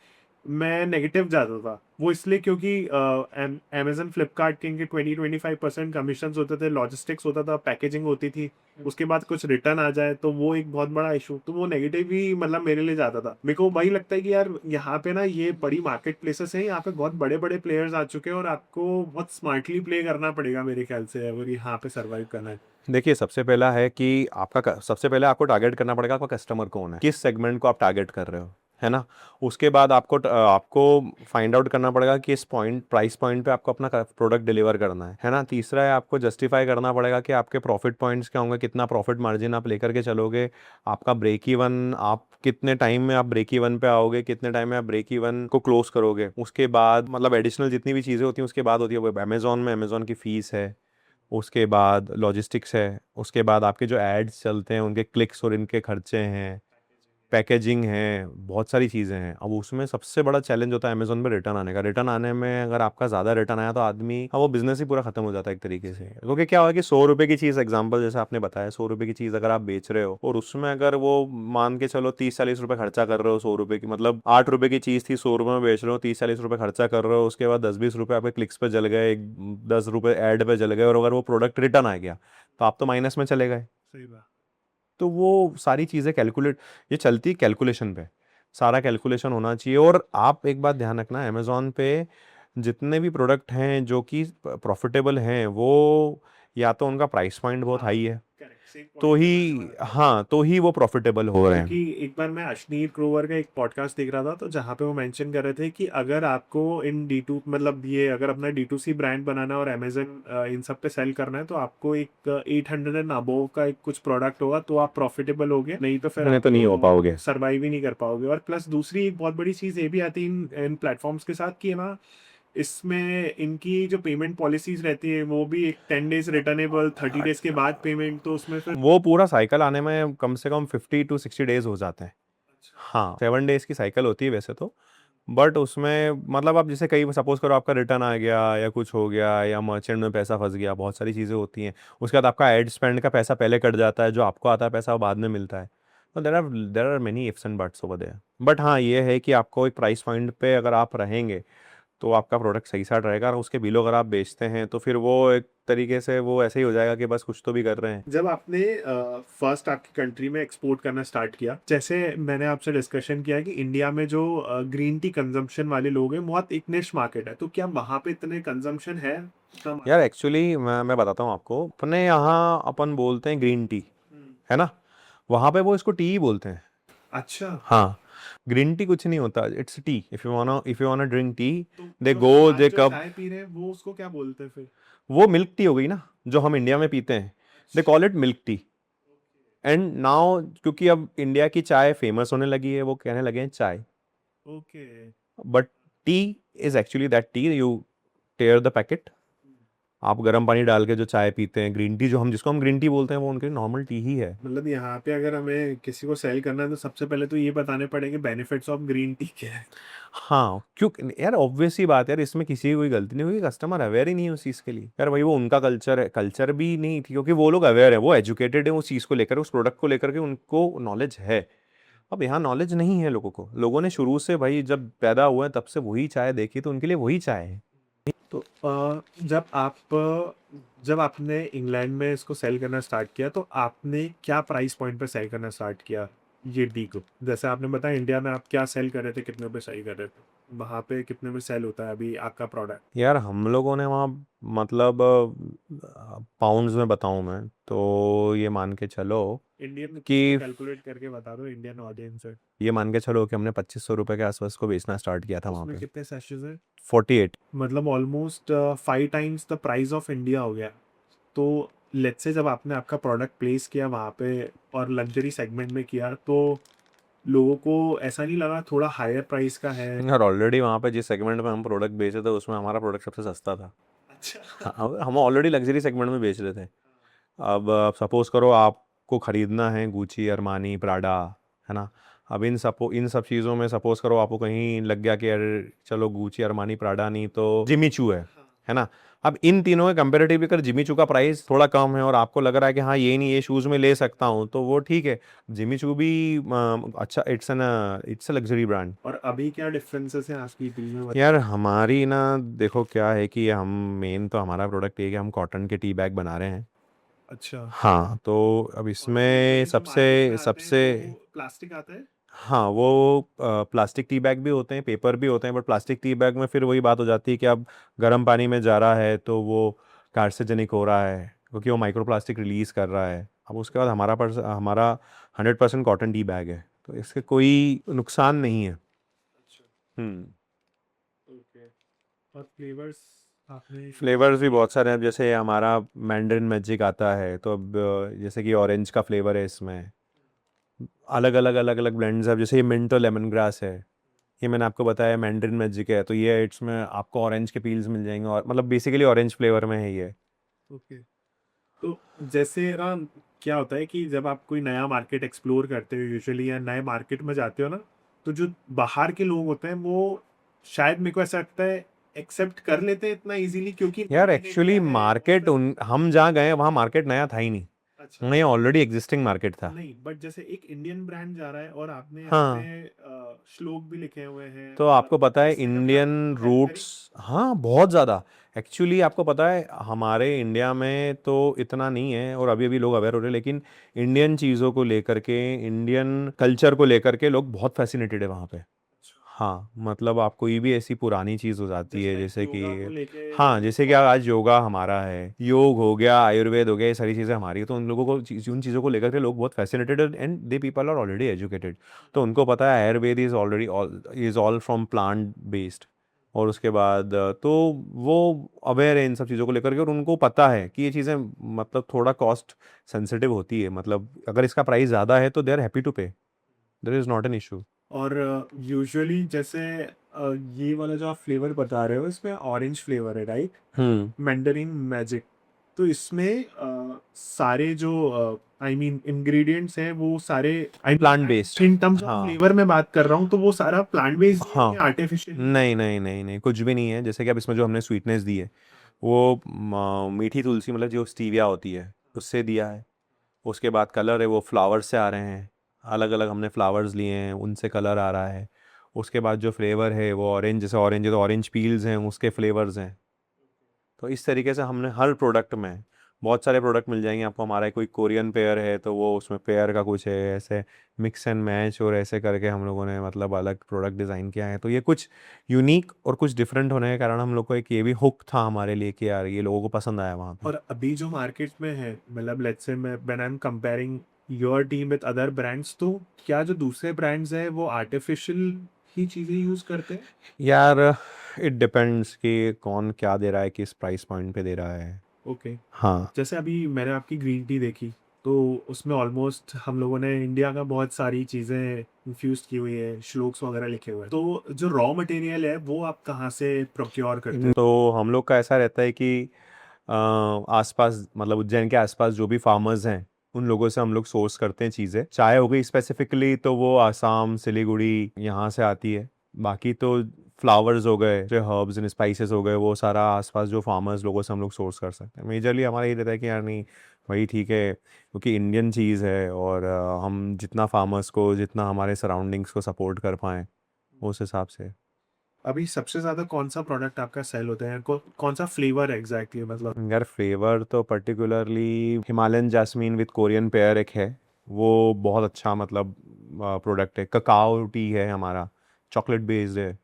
मैं नेगेटिव जाता था। वो इसलिए क्योंकि अमेजन फ्लिपकार्ट के इनके 20-25% कमीशन होते थे, लॉजिस्टिक्स होता था, पैकेजिंग होती थी, उसके बाद कुछ रिटर्न आ जाए तो वो एक बहुत बड़ा इशू, तो वो नेगेटिव ही मतलब मेरे लिए जाता था। मेरे को वही लगता है कि यार यहाँ पे ना ये बड़ी मार्केट प्लेसेस हैं, यहाँ पे बहुत बड़े बड़े प्लेयर्स आ चुके हैं और आपको बहुत स्मार्टली प्ले करना पड़ेगा मेरे ख्याल से अगर यहाँ पे सर्वाइव करना है। देखिए, सबसे पहला है कि सबसे पहले आपको टारगेट करना पड़ेगा आपका कस्टमर कौन है, किस सेगमेंट को आप टारगेट कर रहे हो, है ना। उसके बाद आपको फाइंड आउट करना पड़ेगा कि इस प्राइस पॉइंट पे आपको अपना प्रोडक्ट डिलीवर करना है ना। तीसरा है आपको जस्टिफाई करना पड़ेगा कि आपके प्रॉफिट पॉइंट्स क्या होंगे, कितना प्रॉफिट मार्जिन आप लेकर के चलोगे, आपका ब्रेक इवन, आप कितने टाइम में आप ब्रेक इवन पे आओगे, कितने टाइम में आप ब्रेक इवन को क्लोज करोगे। उसके बाद मतलब एडिशनल जितनी भी चीज़ें होती हैं उसके बाद होती है वो अमेजोन में अमेजोन की फ़ीस है, उसके बाद लॉजिस्टिक्स है, उसके बाद आपके जो एड्स चलते हैं उनके क्लिक्स और इनके खर्चे हैं, पैकेजिंग है, बहुत सारी चीज़ें हैं। अब उसमें सबसे बड़ा चैलेंज होता है अमेज़न पे रिटर्न आने का। रिटर्न आने में अगर आपका ज़्यादा रिटर्न आया तो आदमी वो बिज़नेस ही पूरा ख़त्म हो जाता है एक तरीके से। क्योंकि क्या हुआ कि 100 रुपये की चीज़, एग्जांपल जैसे आपने बताया, 100 रुपये की चीज़ अगर आप बेच रहे हो और उसमें अगर वो मान के चलो 30-40 रुपये खर्चा कर रहे हो 100 रुपये की, मतलब 8 रुपये की चीज़ थी 100 रुपये में बेच रहे हो, 30-40 रुपये खर्चा कर रहे हो, उसके बाद 10-20 रुपये आपके क्लिक्स पे जल गए, 10 रुपये ऐड पे जल गए और अगर वो प्रोडक्ट रिटर्न आ गया तो आप तो माइनस में चले गए। सही बात। तो वो सारी चीज़ें कैलकुलेट, ये चलती है कैलकुलेशन पे, सारा कैलकुलेशन होना चाहिए। और आप एक बात ध्यान रखना, अमेज़ॉन पे जितने भी प्रोडक्ट हैं जो कि प्रॉफिटेबल हैं वो या तो उनका प्राइस पॉइंट बहुत हाँ, हाई है करेक्ट, सेम तो पॉइंट ही, है मैंने वाला। हाँ, तो ही वो प्रॉफिटेबल हो रहे हैं। क्योंकि एक बार मैं अश्नीर ग्रोवर का एक पॉडकास्ट देख रहा था तो जहाँ पे वो मेंशन कर रहे थे कि अगर आपको इन D2 मतलब ये अगर अपना D2C ब्रांड बनाना और अमेजन इन सब पे सेल करना है तो आपको एक 800 एंड अबोव का एक कुछ प्रोडक्ट होगा तो आप प्रॉफिटेबल होगे, नहीं तो फिर नहीं तो नहीं हो आपको पाओगे। सर्वाइव ही नहीं कर पाओगे। और प्लस दूसरी एक बहुत बड़ी चीज़ ये भी आती है इन प्लेटफॉर्म्स के साथ कि ना इसमें इनकी जो पेमेंट पॉलिसीज रहती है वो भी एक 10 डेज रिटर्नेबल, 30 डेज के बाद पेमेंट, तो उसमें फिर वो पूरा साइकिल आने में कम से कम 50 to 60 डेज हो जाते हैं। हाँ, 7 डेज की साइकिल होती है वैसे तो, बट उसमें मतलब आप जैसे कहीं सपोज करो आपका रिटर्न आ गया या कुछ हो गया या मर्चेंट में पैसा फंस गया, बहुत सारी चीज़ें होती हैं। उसके बाद आपका एड स्पेंड का पैसा पहले कट जाता है, जो आपको आता है पैसा वो बाद में मिलता है। तो there are many ifs and buts over there. But हाँ, ये है कि आपको एक प्राइस पॉइंट पे अगर आप रहेंगे तो आपका प्रोडक्ट सही साइड रहेगा, और उसके बिलो अगर आप बेचते हैं तो फिर वो एक तरीके से वो ऐसे ही हो जाएगा कि बस कुछ तो भी कर रहे हैं। जब आपने फर्स्ट आपकी कंट्री में एक्सपोर्ट करना स्टार्ट किया, जैसे मैंने आपसे डिस्कशन किया कि इंडिया में जो ग्रीन टी कंजम्पशन वाले लोग हैं बहुत एक निश मार्केट है, तो क्या वहाँ पे इतने कंजम्पशन है इतना यार एक्चुअली मैं बताता हूँ आपको, अपने यहाँ अपन बोलते हैं ग्रीन टी, है ना, वहाँ पे वो इसको टी ही बोलते हैं। अच्छा, हाँ, ग्रीन टी कुछ नहीं होता, it's T. If you वांना drink tea, तो दे जो गो हम आज दे जो कप, चाय पी रहे हैं वो उसको क्या बोलते हैं फिर? वो मिल्क टी हो गई ना जो हम इंडिया में पीते हैं, they call it milk tea. And now क्योंकि अब इंडिया की चाय फेमस होने लगी है, वो कहने लगे हैं चाय, okay. But T is actually that T, you tier the packet, आप गर्म पानी डाल के जो चाय पीते हैं, ग्रीन टी जो हम जिसको हम ग्रीन टी बोलते हैं, वो उनके नॉर्मल टी ही है। मतलब यहाँ पे अगर हमें किसी को सेल करना है तो सबसे पहले तो ये बताने पड़ेंगे बेनिफिट्स ऑफ ग्रीन टी क्या है। हाँ, क्यों यार, ऑब्वियस ही बात है यार, इसमें किसी की कोई गलती नहीं हुई, कस्टमर अवेयर ही नहीं है उस चीज़ के लिए। यार भाई वो उनका कल्चर है, कल्चर भी नहीं थी क्योंकि वो लोग अवेयर है, वो एजुकेटेड है उस चीज़ को लेकर, उस प्रोडक्ट को लेकर के उनको नॉलेज है। अब यहाँ नॉलेज नहीं है लोगों को, लोगों ने शुरू से भाई जब पैदा हुए हैं तब से वही चाय देखी, तो उनके लिए वही चाय है। तो जब आपने इंग्लैंड में इसको सेल करना स्टार्ट किया तो आपने क्या प्राइस पॉइंट पे सेल करना स्टार्ट किया ये टी को? जैसे आपने बताया इंडिया में आप क्या सेल कर रहे थे, कितने पे सेल कर रहे थे, वहाँ पे कितने में सेल होता है अभी आपका प्रोडक्ट? यार हम लोगों ने वहाँ मतलब पाउंड्स में बताऊँ मैं तो ये मान के चलो इंडियन कि कैलकुलेट करके बता दो इंडियन ऑडियंस है। ये मान के चलो कि हमने 2500 रुपये के आसपास को बेचना स्टार्ट किया था वहाँ उसमें पे। कितने सैशेस है? 48। मतलब almost 5 times the price of India हो गया। तो लेट्स से जब आपने आपका प्रोडक्ट प्लेस किया वहाँ पे और लग्जरी सेगमेंट में किया तो लोगों को ऐसा नहीं लगा थोड़ा हायर प्राइस का है? यार ऑलरेडी वहाँ पे जिस सेगमेंट में हम प्रोडक्ट बेचे थे उसमें हमारा प्रोडक्ट सबसे सस्ता था। अच्छा। हाँ, हम ऑलरेडी लग्जरी सेगमेंट में बेच रहे थे। अब सपोज करो आपको ख़रीदना है गुची, अरमानी, प्राडा, है ना। अब इन सब चीज़ों में सपोज करो आपको कहीं लग गया कि यार चलो गुची, अरमानी, प्राडा नहीं तो जिमी चू है, है ना। अब इन तीनों के कंपेरेटिवली अगर जिमी चू का प्राइस थोड़ा कम है और आपको लग रहा है कि हाँ ये नहीं, ये शूज़ में ले सकता हूँ, तो वो ठीक है। जिमी चू भी अच्छा, इट्स अ लग्जरी ब्रांड। और अभी क्या डिफरेंसेस हैं आपकी टीम में? यार हमारी ना, देखो क्या है कि हम मेन तो हमारा प्रोडक्ट ये है कि हम कॉटन के टी बैग बना रहे हैं। अच्छा। हाँ, तो अब और इसमें यूजुअली जो सबसे मार्केट में आते हैं सबसे वो प्लास्टिक आता है। हाँ, वो प्लास्टिक टी बैग भी होते हैं, पेपर भी होते हैं, बट प्लास्टिक टी बैग में फिर वही बात हो जाती है कि अब गर्म पानी में जा रहा है तो वो कार्सिनोजेनिक हो रहा है, क्योंकि वो माइक्रो प्लास्टिक रिलीज कर रहा है। अब उसके बाद हमारा 100% कॉटन टी बैग है, तो इसके कोई नुकसान नहीं है। अच्छा। हम्म। ओके। और फ्लेवर्स आपने? फ्लेवर्स भी बहुत सारे हैं। अब जैसे हमारा मैंडरिन मैजिक आता है, तो अब जैसे कि ऑरेंज का फ्लेवर है इसमें, अलग अलग ब्लेंड्स हैं। अब जैसे ये मिंट और लेमन ग्रास है, ये मैंने आपको बताया मैंडरिन मैजिक है, तो ये इसमें आपको ऑरेंज के पील्स मिल जाएंगे, और मतलब बेसिकली ऑरेंज फ्लेवर में है ये। ओके। तो जैसे ना, क्या होता है कि जब आप कोई नया मार्केट एक्सप्लोर करते हो यूजुअली, या नए मार्केट में जाते हो ना, तो जो बाहर के लोग होते हैं वो शायद, मेरे को ऐसा लगता है, एक्सेप्ट कर लेते हैं इतना इजीली, क्योंकि यार made in एक्चुअली India है मार्केट मतलब। उन हम जहाँ गए वहाँ मार्केट नया था ही नहीं, अच्छा। वहाँ ऑलरेडी एग्जिस्टिंग मार्केट था। नहीं, बट जैसे एक इंडियन ब्रांड जा रहा है और आपने यहाँ पे हाँ, श्लोक भी लिखे हुए हैं, तो और आपको पता है इससे इंडियन मतलब हेल्प रूट्स, करी। हाँ बहुत ज़्यादा। एक्चुअली आपको पता है हमारे इंडिया में तो इतना नहीं है, और अभी अभी लोग अवेयर हो रहे हैं, लेकिन इंडियन चीज़ों को लेकर के, इंडियन कल्चर को लेकर के लोग बहुत फैसिनेटेड है वहाँ पे। अच्छा। हाँ, मतलब आप कोई भी ऐसी पुरानी चीज़ हो जाती जस्ट है, लाइक जैसे कि योगा को लेके हाँ, जैसे कि बहुत। आज योगा हमारा है, योग हो गया, आयुर्वेद हो गया, ये सारी चीज़ें हमारी है, तो उन लोगों को उन चीज़ों को लेकर के लोग बहुत fascinated, and they people are already educated. तो उनको पता है Ayurveda is all from plant based. और उसके बाद तो वो अवेयर है इन सब चीज़ों को लेकर के, और उनको पता है कि ये चीज़ें मतलब थोड़ा कॉस्ट सेंसिटिव होती है, मतलब अगर इसका प्राइस ज़्यादा है तो they are happy to pay, there is not an issue. और यूजुअली जैसे ये वाला जो आप फ्लेवर बता रहे हो, इसमें ऑरेंज फ्लेवर है, राइट? हम्म। Mandarin magic. तो इसमें सारे जो आई मीन इंग्रेडिएंट्स हैं वो सारे, आई plant based. In terms of हाँ। फ्लेवर में बात कर रहा हूँ, तो वो सारा प्लांट बेस्ड ही है हाँ, या आर्टिफिशियल ही है? नहीं नहीं नहीं नहीं, कुछ भी नहीं है। जैसे कि अब इसमें जो हमने स्वीटनेस दी है, वो मीठी तुलसी, मतलब जो स्टीविया होती है, उससे दिया है। उसके बाद कलर है वो फ्लावर्स से आ रहे हैं, अलग अलग हमने फ्लावर्स लिए हैं, उनसे कलर आ रहा है। उसके बाद जो फ्लेवर है वो ऑरेंज, जैसे ऑरेंज है तो ऑरेंज पील्स हैं, उसके फ्लेवर्स हैं। तो इस तरीके से हमने हर प्रोडक्ट में, बहुत सारे प्रोडक्ट मिल जाएंगे आपको। हमारा कोई कोरियन पेयर है तो वो उसमें पेयर का कुछ है, ऐसे मिक्स एंड मैच और ऐसे करके हम लोगों ने मतलब अलग प्रोडक्ट डिज़ाइन किया है। तो ये कुछ यूनिक और कुछ डिफरेंट होने के कारण हम लोग को एक ये भी हुक था हमारे लिए कि यार ये लोगों को पसंद आया वहाँ पे। और अभी जो मार्केट में है, मतलब लेट्स से मैं when I am comparing your team with other brands, तो क्या जो दूसरे ब्रांड्स हैं वो आर्टिफिशियल ही चीजें यूज करते हैं? यार इट डिपेंड्स कि कौन क्या दे रहा है, किस प्राइस पॉइंट पे दे रहा है। ओके। हाँ। जैसे अभी मैंने आपकी ग्रीन टी देखी, तो उसमें ऑलमोस्ट हम लोगों ने इंडिया का बहुत सारी चीज़ें इन्फ्यूज की हुई है, श्लोक्स वगैरह लिखे हुए हैं। तो जो रॉ मटेरियल है वो आप कहाँ से प्रोक्योर करते हैं? तो हम लोग का ऐसा रहता है कि आसपास, मतलब उज्जैन के आसपास जो भी फार्मर्स हैं उन लोगों से हम लोग सोर्स करते हैं चीज़ें। चाय हो गई स्पेसिफिकली तो वो आसाम, सिलीगुड़ी यहाँ से आती है। बाकी तो फ्लावर्स हो गए, जो हर्ब्स एंड स्पाइसेस हो गए, वो सारा आसपास जो फार्मर्स लोगों से हम लोग सोर्स कर सकते हैं। मेजरली हमारा ये रहता है कि यार नहीं, वही ठीक है, क्योंकि इंडियन चीज़ है, और हम जितना फार्मर्स को, जितना हमारे सराउंडिंग्स को सपोर्ट कर पाएँ उस हिसाब से। अभी सबसे ज़्यादा कौन सा प्रोडक्ट आपका सेल होता है? कौन सा फ्लेवर है एग्जैक्टली, मतलब? यार फ्लेवर तो particularly Himalayan Jasmine with Korean pair एक है, वो बहुत अच्छा मतलब प्रोडक्ट है। ककाओ टी है हमारा, चॉकलेट बेस्ड है,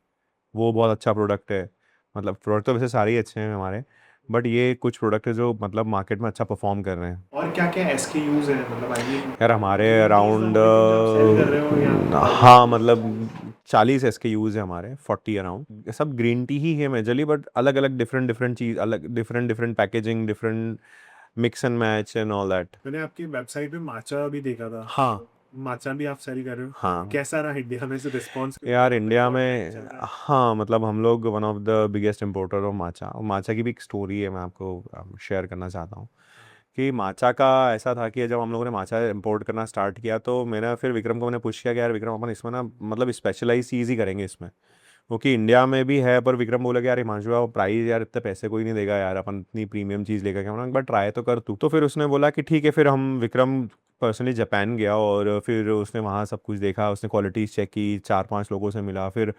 वो बहुत अच्छा प्रोडक्ट है। मतलब प्रोडक्ट तो वैसे सारे ही अच्छे हैं हमारे, बट ये कुछ प्रोडक्ट है जो मतलब मार्केट में अच्छा परफॉर्म कर रहे हैं। और क्या क्या SKUs है, मतलब आई मीन यार हमारे green tea is the around only thing जो आप सेल कर रहे हो, या और भी हाँ, कुछ? मतलब 40 SKUs है हमारे, 40 अराउंड। सब ग्रीन टी ही है मेजरली, बट अलग अलग डिफरेंट डिफरेंट चीज़, अलग different different packaging, different mix and match and all that. मैंने आपकी वेबसाइट पे माचा भी देखा था, हाँ। तो माचा भी आप सेल कर रहे हो? हाँ कैसा रहा इंडिया में से रिस्पॉन्स, क्योंकि यार वहाँ पे इंडिया बहुत हाइप चल में, रहा है। हाँ मतलब हम लोग one of the biggest importer of matcha, और माचा की भी एक स्टोरी है, मैं आपको शेयर करना चाहता हूँ। कि माचा का ऐसा था कि जब हम लोगों ने माचा इंपोर्ट करना स्टार्ट किया, तो मैंने फिर विक्रम को मैंने पूछ किया कि यार विक्रम, अपन इसमें ना मतलब स्पेशलाइज चीज़ ही करेंगे इसमें, क्योंकि इंडिया में भी है, पर विक्रम बोला कि यार हिमांशु आप प्राइस यार इतने पैसे कोई नहीं देगा यार, अपन इतनी प्रीमियम चीज़ लेकर क्या, एक बार ट्राई तो कर तू। तो फिर उसने बोला कि ठीक है। फिर हम विक्रम पर्सनली जापान गया और फिर उसने वहाँ सब कुछ देखा, उसने क्वालिटीज़ चेक की, 4-5 लोगों से मिला, फिर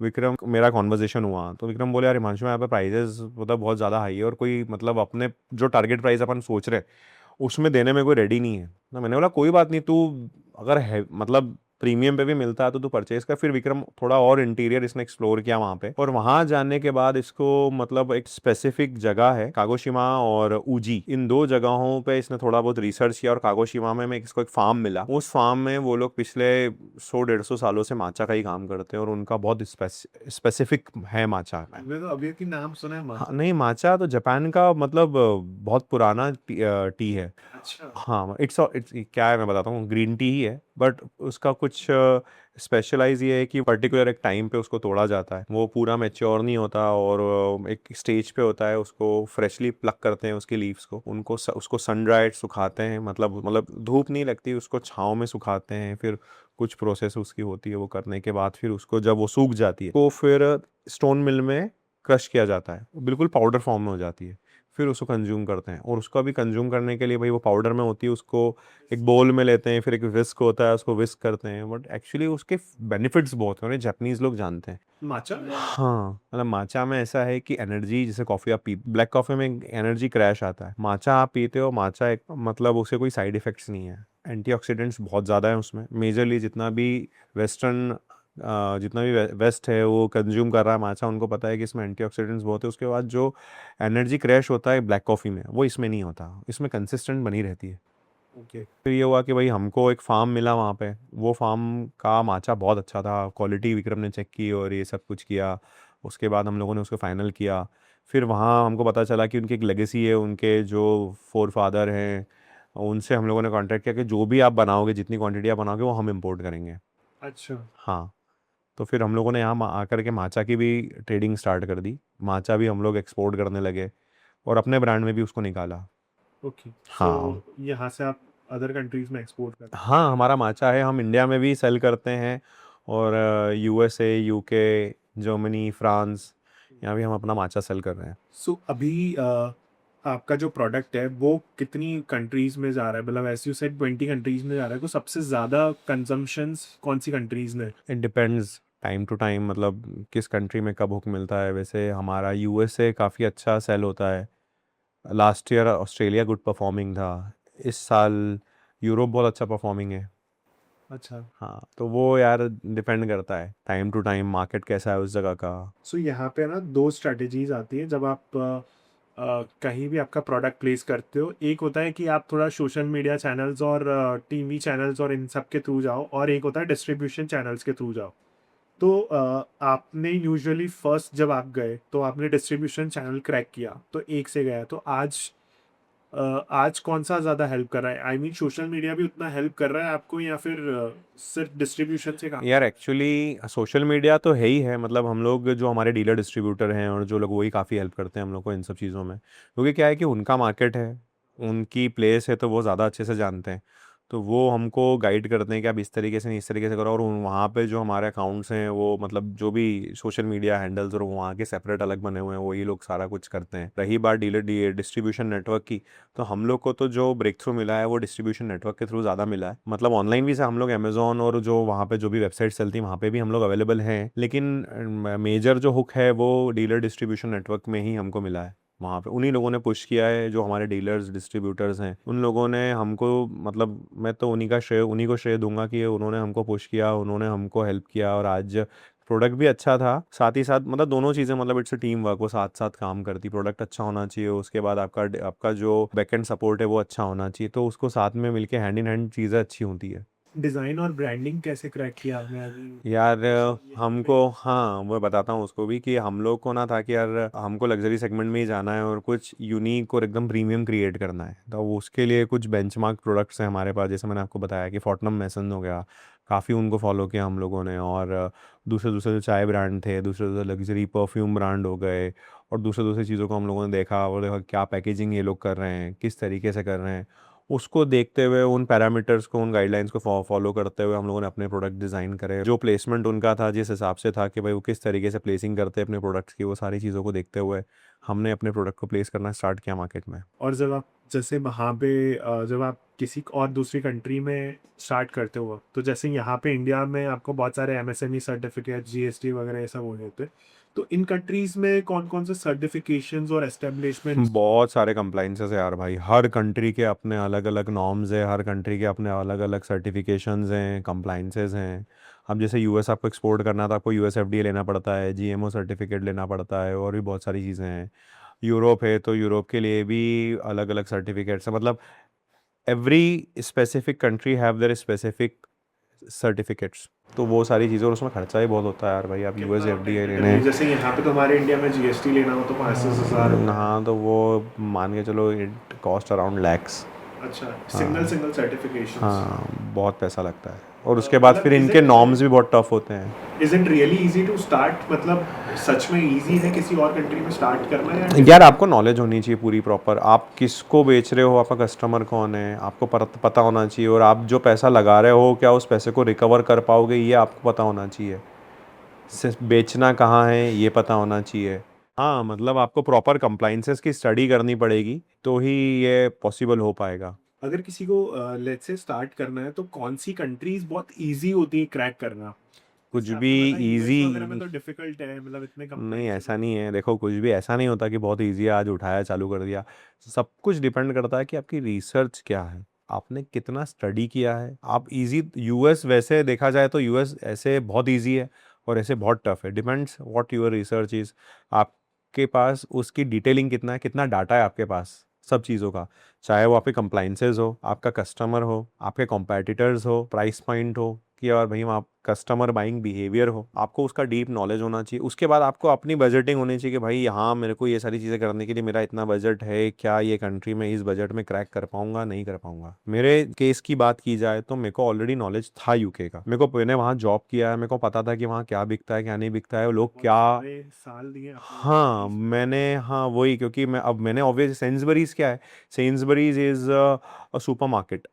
विक्रम मेरा कॉन्वर्जेशन हुआ। तो विक्रम बोले यार हिमांशु यहाँ पे प्राइजेस मतलब बहुत ज़्यादा हाई है और कोई मतलब अपने जो टारगेट प्राइस अपन सोच रहे हैं उसमें देने में कोई रेडी नहीं है ना। मैंने बोला कोई बात नहीं, तू अगर है मतलब प्रीमियम पे भी मिलता है तो तू परचेज कर। फिर विक्रम थोड़ा और इंटीरियर इसने एक्सप्लोर किया वहाँ पे, और वहाँ जाने के बाद इसको मतलब एक स्पेसिफिक जगह है कागोशिमा और उजी, इन 2 जगहों पे इसने थोड़ा बहुत रिसर्च किया। और कागोशिमा में इसको एक फार्म मिला, उस फार्म में वो लोग पिछले 100-150 सालों से माचा का ही काम करते हैं और उनका बहुत स्पेसिफिक है माचा। मैंने तो अभी की नाम सुना है हाँ, नहीं माचा तो जापान का मतलब बहुत पुराना टी है। अच्छा। हाँ, इट्स क्या है मैं बताता हूँ, ग्रीन टी ही है, बट उसका कुछ स्पेशलाइज ये है कि पर्टिकुलर एक टाइम पे उसको तोड़ा जाता है, वो पूरा मैच्योर नहीं होता और एक स्टेज पे होता है, उसको फ्रेशली प्लक करते हैं उसके लीव्स को, उसको सन ड्राइड सुखाते हैं, मतलब धूप नहीं लगती, उसको छाँव में सुखाते हैं, फिर कुछ प्रोसेस उसकी होती है, वो करने के बाद फिर उसको जब वो सूख जाती है तो फिर स्टोन मिल में क्रश किया जाता है, बिल्कुल पाउडर फॉर्म में हो जाती है, फिर उसको कंज्यूम करते हैं। और उसको भी कंज्यूम करने के लिए भाई वो पाउडर में होती है, उसको एक बोल में लेते हैं, फिर एक विस्क होता है, उसको विस्क करते हैं, बट एक्चुअली उसके बेनिफिट्स बहुत हैं और ये जापानीज लोग जानते हैं। माचा। हाँ, मतलब माचा में ऐसा है कि एनर्जी, जैसे कॉफ़ी आप पी, ब्लैक कॉफ़ी में एनर्जी क्रैश आता है, माचा आप पीते हो, माचा एक मतलब उससे कोई साइड इफ़ेक्ट्स नहीं है, एंटीऑक्सीडेंट्स बहुत ज़्यादा है उसमें। मेजरली जितना भी वेस्ट है वो कंज्यूम कर रहा है माचा, उनको पता है कि इसमें एंटीऑक्सीडेंट्स बहुत है। उसके बाद जो एनर्जी क्रैश होता है ब्लैक कॉफ़ी में, वो इसमें नहीं होता, इसमें कंसिस्टेंट बनी रहती है। ओके। फिर ये हुआ कि भाई हमको एक फार्म मिला वहाँ पे, वो फार्म का माचा बहुत अच्छा था, क्वालिटी विक्रम ने चेक की और ये सब कुछ किया। उसके बाद हम लोगों ने उसको फाइनल किया। फिर वहाँ हमको पता चला कि उनकी एक लेगेसी है, उनके जो फोर फादर हैं उनसे हम लोगों ने कांटेक्ट किया कि जो भी आप बनाओगे, जितनी क्वांटिटी आप बनाओगे वो हम इंपोर्ट करेंगे। अच्छा। हाँ, तो फिर हम लोगों ने यहाँ आकर के माचा की भी ट्रेडिंग स्टार्ट कर दी, माचा भी हम लोग एक्सपोर्ट करने लगे और अपने ब्रांड में भी उसको निकाला। ओके। हाँ। सो यहाँ से आप अदर कंट्रीज में एक्सपोर्ट करते हैं? हाँ, हमारा माचा है, हम इंडिया में भी सेल करते हैं और यूएसए, यूके, जर्मनी, फ्रांस, यहाँ भी हम अपना माचा सेल कर रहे हैं। सो अभी आपका जो प्रोडक्ट है वो कितनी कंट्रीज में जा रहा है? मतलब एज यू सेड 20 कंट्रीज में जा रहा है, तो सबसे ज़्यादा कंजम्पशंस कौन सी कंट्रीज में? It depends time to time, मतलब किस कंट्री में कब हुक मिलता है। वैसे हमारा यूएसए काफ़ी अच्छा सेल होता है, last year Australia good performing था, इस साल यूरोप बहुत अच्छा परफॉर्मिंग है। अच्छा। हाँ, तो वो यार डिपेंड करता है टाइम टू टाइम, मार्केट कैसा है उस जगह का। सो यहाँ पे ना 2 स्ट्रैटेजीज आती है जब आप कहीं भी आपका प्रोडक्ट प्लेस करते हो। एक होता है कि आप थोड़ा सोशल मीडिया चैनल्स और टीवी चैनल्स और इन सब के थ्रू जाओ, और एक होता है डिस्ट्रीब्यूशन चैनल्स के थ्रू जाओ। तो आपने यूजुअली फर्स्ट जब आप गए तो आपने डिस्ट्रीब्यूशन चैनल क्रैक किया, तो एक से गया। तो आज कौन सा ज़्यादा हेल्प कर रहा है? आई मीन सोशल मीडिया भी उतना हेल्प कर रहा है आपको, या फिर सिर्फ डिस्ट्रीब्यूशन से काम? यार एक्चुअली सोशल मीडिया तो है ही है, मतलब हम लोग जो हमारे डीलर डिस्ट्रीब्यूटर हैं और जो लोग, वही काफ़ी हेल्प करते हैं हम लोग को इन सब चीज़ों में, क्योंकि क्या है कि उनका मार्केट है, उनकी प्लेस है, तो वो ज़्यादा अच्छे से जानते हैं, तो वो हमको गाइड करते हैं कि आप इस तरीके से नहीं, इस तरीके से करो। और वहाँ पे जो हमारे अकाउंट्स हैं, वो मतलब जो भी सोशल मीडिया हैंडल्स और वहाँ के सेपरेट अलग बने हुए हैं, वही लोग सारा कुछ करते हैं। रही बात डिस्ट्रीब्यूशन नेटवर्क की, तो हम लोग को तो जो ब्रेक थ्रू मिला है वो डिस्ट्रीब्यूशन नेटवर्क के थ्रू ज़्यादा मिला है। मतलब ऑनलाइन भी से हम लोग अमेजोन और जो वहाँ पे जो भी वेबसाइट चलती है वहाँ पे भी हम लोग अवेलेबल हैं, लेकिन मेजर जो हुक है वो डीलर डिस्ट्रीब्यूशन नेटवर्क में ही हमको मिला है। वहाँ पे उन्हीं लोगों ने पुश किया है, जो हमारे डीलर्स डिस्ट्रीब्यूटर्स हैं, उन लोगों ने हमको, मतलब मैं तो उन्हीं को श्रेय दूंगा कि उन्होंने हमको पुश किया, उन्होंने हमको हेल्प किया, और आज प्रोडक्ट भी अच्छा था। साथ ही साथ मतलब दोनों चीज़ें, मतलब इट्स अ टीम वर्क, वो साथ साथ काम करती। प्रोडक्ट अच्छा होना चाहिए, उसके बाद आपका जो बैकएंड सपोर्ट है वो अच्छा होना चाहिए, तो उसको साथ में मिलके हैंड इन हैंड चीज़ें अच्छी होती है। डिज़ाइन और ब्रांडिंग कैसे क्रैक किया आपने अभी? यार हमको, हाँ मैं बताता हूँ उसको भी, कि हम लोग को ना था कि यार हमको लग्जरी सेगमेंट में ही जाना है और कुछ यूनिक और एकदम प्रीमियम क्रिएट करना है, तो उसके लिए कुछ बेंचमार्क प्रोडक्ट्स हैं हमारे पास। जैसे मैंने आपको बताया कि फॉर्टनम मैसन हो गया, काफ़ी उनको फॉलो किया हम लोगों ने, और दूसरे दूसरे जो चाय ब्रांड थे, दूसरे दूसरे लग्जरी परफ्यूम ब्रांड हो गए, और दूसरे दूसरे चीज़ों को हम लोगों ने देखा और देखा क्या पैकेजिंग ये लोग कर रहे हैं, किस तरीके से कर रहे हैं, उसको देखते हुए उन पैरामीटर्स को, उन गाइडलाइंस को फॉलो करते हुए हम लोगों ने अपने प्रोडक्ट डिज़ाइन करे। जो प्लेसमेंट उनका था, जिस हिसाब से था कि भाई वो किस तरीके से प्लेसिंग करते हैं अपने प्रोडक्ट्स की, वो सारी चीज़ों को देखते हुए हमने अपने प्रोडक्ट को प्लेस करना स्टार्ट किया मार्केट में। और जब आप जैसे वहाँ पे जब आप किसी और दूसरी कंट्री में स्टार्ट करते हो, तो जैसे यहाँ पे इंडिया में आपको बहुत सारे एमएसएमई सर्टिफिकेट, जीएसटी वगैरह ये सब हो गए थे, तो इन कंट्रीज में कौन कौन से सर्टिफिकेशंस और एस्टेब्लिशमेंट्स? बहुत सारे कंप्लाइंसेस है यार भाई, हर कंट्री के अपने अलग अलग नॉर्म्स है, हर कंट्री के अपने अलग अलग सर्टिफिकेशंस हैं, कंप्लाइंसेस हैं। अब जैसे यूएस आपको एक्सपोर्ट करना है तो आपको यूएस एफडीए लेना पड़ता है, जीएमओ सर्टिफिकेट लेना पड़ता है, और भी बहुत सारी चीज़ें हैं। यूरोप है तो यूरोप के लिए भी अलग अलग सर्टिफिकेट्स हैं। मतलब every specific country have their specific certificates. तो वो सारी चीज़ें, और उसमें खर्चा ही बहुत होता है यार भाई। आप यूएस एफडीए लेने, जैसे यहाँ पे तो हमारे इंडिया में जीएसटी लेना हो तो 5-6 हज़ार। हाँ तो वो मान के चलो इट कॉस्ट अराउंड लैक्स। अच्छा, हाँ सिंगल सर्टिफिकेशंस। हाँ, बहुत पैसा लगता है, और उसके बाद फिर इनके नॉर्म्स भी बहुत टफ होते हैं। Is it really easy to start? मतलब सच में इजी है किसी और कंट्री में स्टार्ट करना, या यार आपको नॉलेज होनी चाहिए पूरी प्रॉपर, आप किसको बेच रहे हो, आपका कस्टमर कौन है, आपको पता होना चाहिए, और आप जो पैसा लगा रहे हो क्या उस पैसे को रिकवर कर पाओगे, ये आपको पता होना चाहिए। सिर्फ बेचना कहाँ है ये पता होना चाहिए। हाँ मतलब आपको प्रॉपर कंप्लाइंसेस की स्टडी करनी पड़ेगी, तो ही ये पॉसिबल हो पाएगा। अगर किसी को लेट्स से स्टार्ट करना है तो कौन सी कंट्रीज बहुत इजी होती है क्रैक करना? कुछ जैसे भी आपने बताया यूएस वगैरह में इजी तो डिफिकल्ट है, मतलब इतने नहीं, कंप्लाइंसेस ऐसा होते नहीं है। देखो कुछ भी ऐसा नहीं होता कि बहुत इजी है, आज उठाया चालू कर दिया। सब कुछ डिपेंड करता है कि आपकी रिसर्च क्या है, आपने कितना स्टडी किया है। आप इजी, यूएस वैसे देखा जाए तो यूएस ऐसे बहुत इजी है और ऐसे बहुत टफ है, depends what your research is. आपके पास उसकी डिटेलिंग कितना है, कितना डाटा है आपके पास सब चीज़ों का, चाहे वो आपके कंप्लाइंसेस हो, आपका कस्टमर हो, आपके कॉम्पिटिटर्स हो, प्राइस पॉइंट हो, कि और भाई वहाँ कस्टमर बाइंग बिहेवियर हो, आपको उसका डीप नॉलेज होना चाहिए। उसके बाद आपको अपनी बजटिंग होनी चाहिए कि भाई यहाँ मेरे को ये सारी चीज़ें करने के लिए मेरा इतना बजट है, क्या ये कंट्री में इस बजट में क्रैक कर पाऊंगा नहीं कर पाऊंगा। मेरे केस की बात की जाए तो मेरे को ऑलरेडी नॉलेज था यूके का, मेरे को मैंने वहाँ जॉब किया है, मेरे को पता था कि वहाँ क्या बिकता है क्या नहीं बिकता है, लोग बहुत क्या। सारे साल दिए आपने हाँ कंट्रीज में। मैंने, हाँ वही, क्योंकि मैं अब मैंने ऑब्वियस सेंसबरीज क्या है, सेंसबरीज इज़ अ सुपर मार्केट।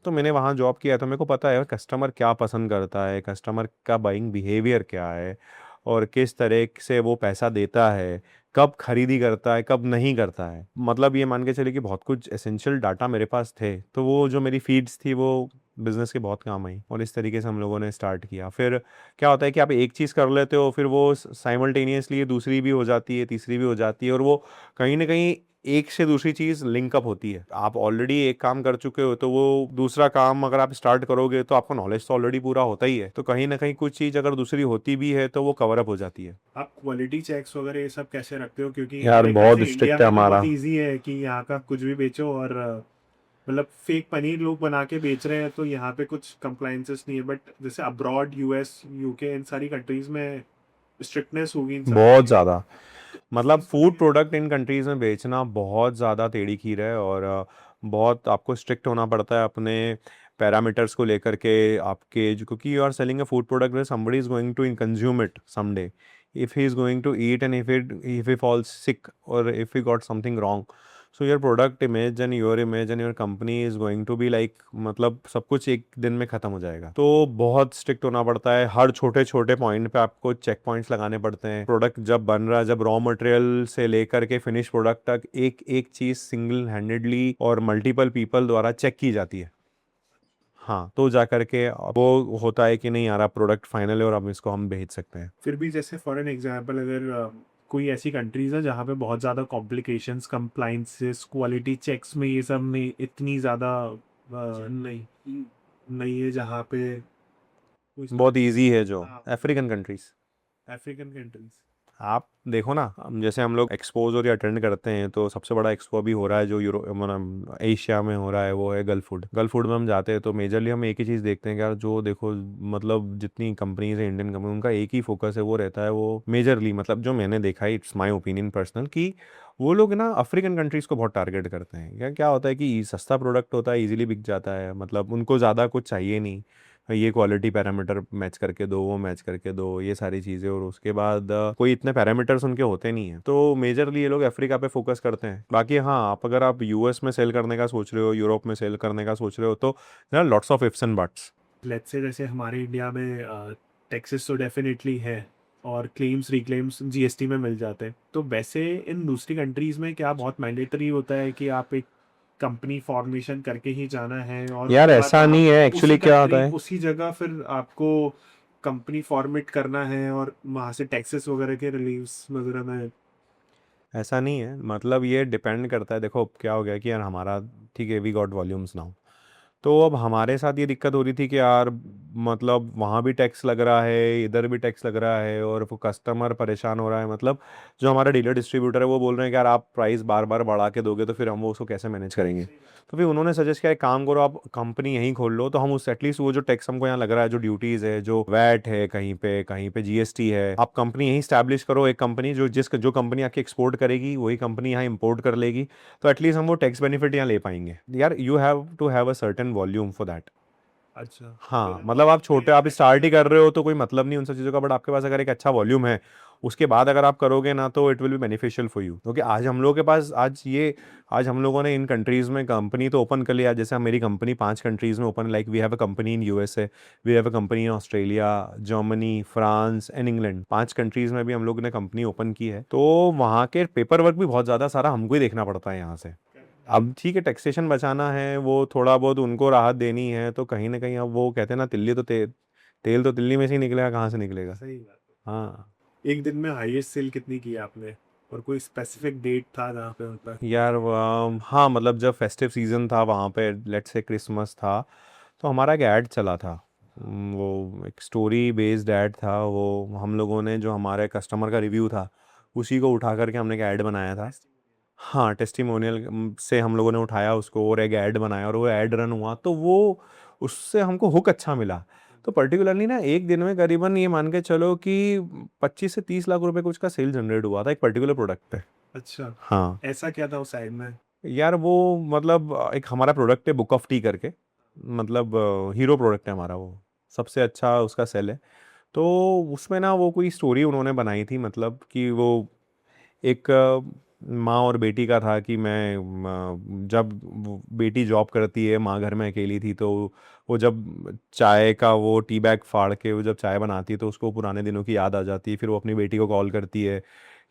तो मैंने वहाँ जॉब किया तो मेरे को पता है कस्टमर क्या पसंद करता है, कस्टमर का बाइंग बिहेवियर क्या है, और किस तरह से वो पैसा देता है, कब खरीदी करता है कब नहीं करता है। मतलब ये मान के चलिए कि बहुत कुछ एसेंशियल डाटा मेरे पास थे, तो वो जो मेरी फीड्स थी वो बिजनेस के बहुत काम आई, और इस तरीके से हम लोगों ने स्टार्ट किया। फिर क्या होता है कि आप एक चीज़ कर लेते हो, फिर वो साइमल्टेनियसली दूसरी भी हो जाती है, तीसरी भी हो जाती है, और वो कहीं ना कहीं एक से दूसरी चीज़ लिंकअप होती है। आप ऑलरेडी एक काम कर चुके हो तो वो दूसरा काम अगर आप स्टार्ट करोगे तो आपको नॉलेज तो ऑलरेडी पूरा होता ही है, तो कहीं ना कहीं कुछ चीज़ अगर दूसरी होती भी है तो वो कवर अप हो जाती है। आप क्वालिटी चेक्स वगैरह ये सब कैसे रखते हो? क्योंकि यार मेरे ख्याल बहुत से इंडिया स्ट्रिक्ट है में तो हमारा। बहुत इजी है कि यहाँ का कुछ भी बेचो, और मतलब फेक पनीर लोग बना के बेच रहे हैं, तो यहाँ पे कुछ कंप्लाइंसेस नहीं है। बट जैसे अब्रॉड, यूएस, यूके, इन सारी कंट्रीज में स्ट्रिक्टनेस होगी इन सब बहुत चीज़ों की। ज़्यादा, तो मतलब इसको फूड कैसे? प्रोडक्ट इन कंट्रीज़ में बेचना बहुत ज़्यादा टेढ़ी खीर है, और बहुत आपको स्ट्रिक्ट होना पड़ता है अपने पैरामीटर्स को लेकर के। आपके जो, क्योंकि you are selling a food product where somebody is going to in consume it someday, if he is going to eat and if he falls sick और if he got something wrong, so your product image and your company is going to be like, मतलब सब कुछ एक दिन में ख़त्म हो जाएगा। तो बहुत स्ट्रिक्ट होना पड़ता है, हर छोटे छोटे पॉइंट पे आपको चेक पॉइंट्स लगाने पड़ते हैं। प्रोडक्ट जब बन रहा है, जब रॉ मटेरियल से लेकर के फिनिश प्रोडक्ट तक एक एक चीज़ सिंगल हैंडेडली और मल्टीपल पीपल द्वारा चेक की जाती है। हाँ तो जा करके वो होता है कि नहीं यार आप प्रोडक्ट फाइनल है और अब इसको हम भेज सकते हैं। फिर भी जैसे फॉर एन एग्जांपल, अगर कोई ऐसी कंट्रीज है जहाँ पे बहुत ज़्यादा कॉम्प्लिकेशंस, कंप्लाइंसेस, क्वालिटी चेक्स में ये सब में इतनी ज़्यादा नहीं नहीं है, जहाँ पे कोई बहुत स्टार्ट। इजी है जो हाँ, अफ्रीकन कंट्रीज। African countries. आप देखो ना, जैसे हम लोग एक्सपोज और अटेंड करते हैं तो सबसे बड़ा एक्सपो अभी हो रहा है जो यूरो मतलब एशिया में हो रहा है, वो है गल्फ फूड। गल्फ फूड में हम जाते हैं तो मेजरली हम एक ही चीज़ देखते हैं कि यार जो देखो, मतलब जितनी कंपनीज है इंडियन कंपनी, उनका एक ही फोकस है, वो रहता है वो मेजरली, मतलब जो मैंने देखा है, इट्स माय ओपिनियन पर्सनल, कि वो लोग ना अफ्रीकन कंट्रीज़ को बहुत टारगेट करते हैं। क्या क्या होता है कि सस्ता प्रोडक्ट होता है, इजीली बिक जाता है, मतलब उनको ज़्यादा कुछ चाहिए नहीं। ये क्वालिटी पैरामीटर मैच करके दो, वो मैच करके दो, ये सारी चीज़ें। और उसके बाद कोई इतने पैरामीटर्स उनके होते नहीं हैं, तो मेजरली ये लोग अफ्रीका पे फोकस करते हैं। बाकी हाँ, आप अगर आप यूएस में सेल करने का सोच रहे हो, यूरोप में सेल करने का सोच रहे हो, तो lots of ifs and buts. Let's say जैसे हमारे इंडिया में टैक्सेस तो डेफिनेटली है और क्लेम्स रिक्लेम्स जीएसटी में मिल जाते हैं, तो वैसे इन दूसरी कंट्रीज में क्या बहुत मैंडेटरी होता है कि आप एक कंपनी फॉर्मेशन करके ही जाना है और यार उसके बाद ऐसा नहीं है, एक्चुअली क्या होता है, उसी जगह फिर आपको कंपनी फॉर्मेट करना है और वहाँ से टैक्सेस वगैरह के रिलीव्स वगैरह में? ऐसा नहीं है, मतलब ये डिपेंड करता है। देखो अब क्या हो गया कि यार हमारा, ठीक है, वी गॉट वॉल्यूम्स नाउ, तो अब हमारे साथ ये दिक्कत हो रही थी कि यार मतलब वहाँ भी टैक्स लग रहा है, इधर भी टैक्स लग रहा है, और वो कस्टमर परेशान हो रहा है। मतलब जो हमारा डीलर डिस्ट्रीब्यूटर है वो बोल रहे हैं कि यार आप प्राइस बार बार बढ़ा के दोगे तो फिर हम वो उसको कैसे मैनेज करेंगे। तो फिर उन्होंने सजेस्ट किया एक काम करो, आप कंपनी यहीं खोल लो, तो हम उस एटलीस्ट वो जो टैक्स हमको यहाँ लग रहा है, जो ड्यूटीज़ है, जो वैट है, कहीं पे जीएसटी है, आप कंपनी यहीं स्टैब्लिश करो, एक कंपनी जो कंपनी आके एक्सपोर्ट करेगी वही कंपनी यहाँ इंपोर्ट कर लेगी, तो एटलीस्ट हम वो टैक्स बेनिफिट यहाँ ले पाएंगे। यार you have to have a certain volume for that. अच्छा। हाँ, मतलब आप छोटे, आप स्टार्ट ही कर रहे हो तो कोई मतलब नहीं उन सब चीज़ों का, बट आपके पास अगर एक अच्छा वॉल्यूम है, उसके बाद अगर आप करोगे ना, तो it will be beneficial for you. क्योंकि आज हम लोगों के पास आज हम लोगों ने इन कंट्रीज़ में कंपनी तो ओपन कर लिया। जैसे मेरी कंपनी 5 कंट्रीज़ में open, like we have a company in USA, we have a company in Australia, Germany, France and England. 5 countries में भी हम लोग ने कंपनी ओपन की है, तो वहाँ के पेपर वर्क भी बहुत ज़्यादा सारा हमको ही देखना पड़ता है यहाँ से। अब ठीक है, टैक्सेशन बचाना है, वो थोड़ा बहुत उनको राहत देनी है, तो कहीं ना कहीं अब वो कहते हैं ना, तिल्ली तो तेल तो तिल्ली में से ही निकलेगा, कहाँ से निकलेगा। सही बात हाँ है। एक दिन में हाईएस्ट सेल कितनी की आपने और कोई स्पेसिफिक डेट था जहाँ पे होता? यार, हाँ मतलब जब फेस्टिव सीजन था वहाँ पे, लेट्स से क्रिसमस था, तो हमारा एक ऐड चला था। वो एक स्टोरी बेस्ड ऐड था, वो हम लोगों ने जो हमारे कस्टमर का रिव्यू था उसी को उठा करके हमने एक ऐड बनाया था। हाँ, टेस्टिमोनियल से हम लोगों ने उठाया उसको और एक ऐड बनाया, और वो ऐड रन हुआ, तो वो उससे हमको हुक अच्छा मिला। तो पर्टिकुलरली ना एक दिन में करीबन ये मान के चलो कि 25 से 30 लाख रुपए कुछ का सेल जनरेट हुआ था एक पर्टिकुलर प्रोडक्ट पे। अच्छा, हाँ ऐसा क्या था उस साइड में? यार, वो मतलब एक हमारा प्रोडक्ट है बुक ऑफ टी करके, मतलब हीरो प्रोडक्ट है हमारा, वो सबसे अच्छा उसका सेल है। तो उसमें ना वो कोई स्टोरी उन्होंने बनाई थी, मतलब कि वो एक माँ और बेटी का था कि जब वो बेटी जॉब करती है, माँ घर में अकेली थी, तो वो जब चाय का वो टी बैग फाड़ के वो जब चाय बनाती है, तो उसको पुराने दिनों की याद आ जाती है। फिर वो अपनी बेटी को कॉल करती है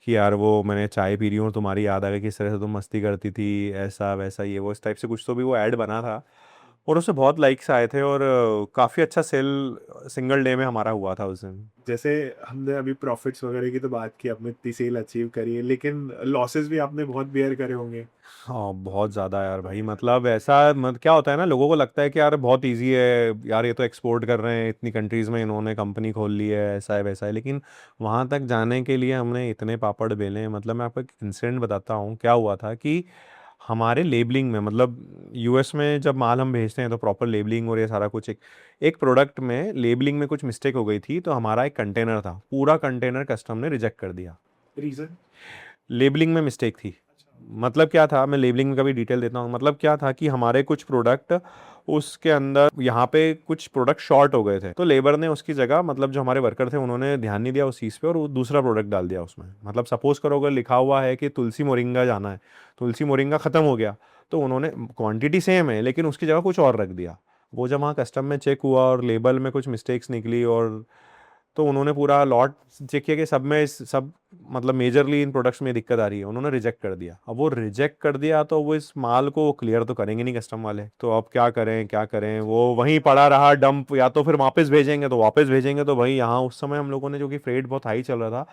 कि यार वो मैंने चाय पी रही हूँ और तुम्हारी याद आ गई, किस तरह से तुम मस्ती करती थी, ऐसा वैसा ये वो, इस टाइप से कुछ तो भी वो ऐड बना था। और उससे बहुत लाइक्स आए थे, और काफ़ी अच्छा सेल सिंगल डे में हमारा हुआ था उस दिन। जैसे हमने अभी प्रॉफिट्स वगैरह की तो बात की, आपने इतनी सेल अचीव करी है, लेकिन लॉसेस भी आपने बहुत बेयर करे होंगे। हाँ बहुत ज़्यादा यार भाई, मतलब ऐसा क्या होता है ना, लोगों को लगता है कि यार बहुत इजी है यार, ये तो एक्सपोर्ट कर रहे हैं, इतनी कंट्रीज़ में इन्होंने कंपनी खोल ली है, ऐसा है वैसा है, लेकिन वहाँ तक जाने के लिए हमने इतने पापड़ बेले हैं। मतलब मैं आपको एक इंसिडेंट बताता हूँ, क्या हुआ था कि हमारे लेबलिंग में, मतलब यूएस में जब माल हम भेजते हैं तो प्रॉपर लेबलिंग और ये सारा कुछ, एक प्रोडक्ट में लेबलिंग में कुछ मिस्टेक हो गई थी, तो हमारा एक कंटेनर था, पूरा कंटेनर कस्टम ने रिजेक्ट कर दिया। रीजन? लेबलिंग में मिस्टेक थी। मतलब क्या था, मैं लेबलिंग में का भी डिटेल देता हूँ। मतलब क्या था कि हमारे कुछ प्रोडक्ट उसके अंदर, यहाँ पे कुछ प्रोडक्ट शॉर्ट हो गए थे, तो लेबर ने उसकी जगह, मतलब जो हमारे वर्कर थे उन्होंने ध्यान नहीं दिया उस चीज़ पे, और वो दूसरा प्रोडक्ट डाल दिया उसमें। मतलब सपोज करो अगर लिखा हुआ है कि तुलसी मोरिंगा जाना है, तुलसी मोरिंगा ख़त्म हो गया, तो उन्होंने क्वांटिटी सेम है लेकिन उसकी जगह कुछ और रख दिया। वो जब वहाँ कस्टम में चेक हुआ और लेबल में कुछ मिस्टेक्स निकली, और तो उन्होंने पूरा लॉट चेक किया कि सब में सब, मतलब मेजरली इन प्रोडक्ट्स में दिक्कत आ रही है, उन्होंने रिजेक्ट कर दिया। अब वो रिजेक्ट कर दिया तो वो इस माल को क्लियर तो करेंगे नहीं कस्टम वाले, तो अब क्या करें, वो वहीं पड़ा रहा डंप, या तो फिर वापस भेजेंगे, तो वापस भेजेंगे तो भाई यहाँ उस समय हम लोगों ने, जो कि फ्रेट बहुत हाई चल रहा था,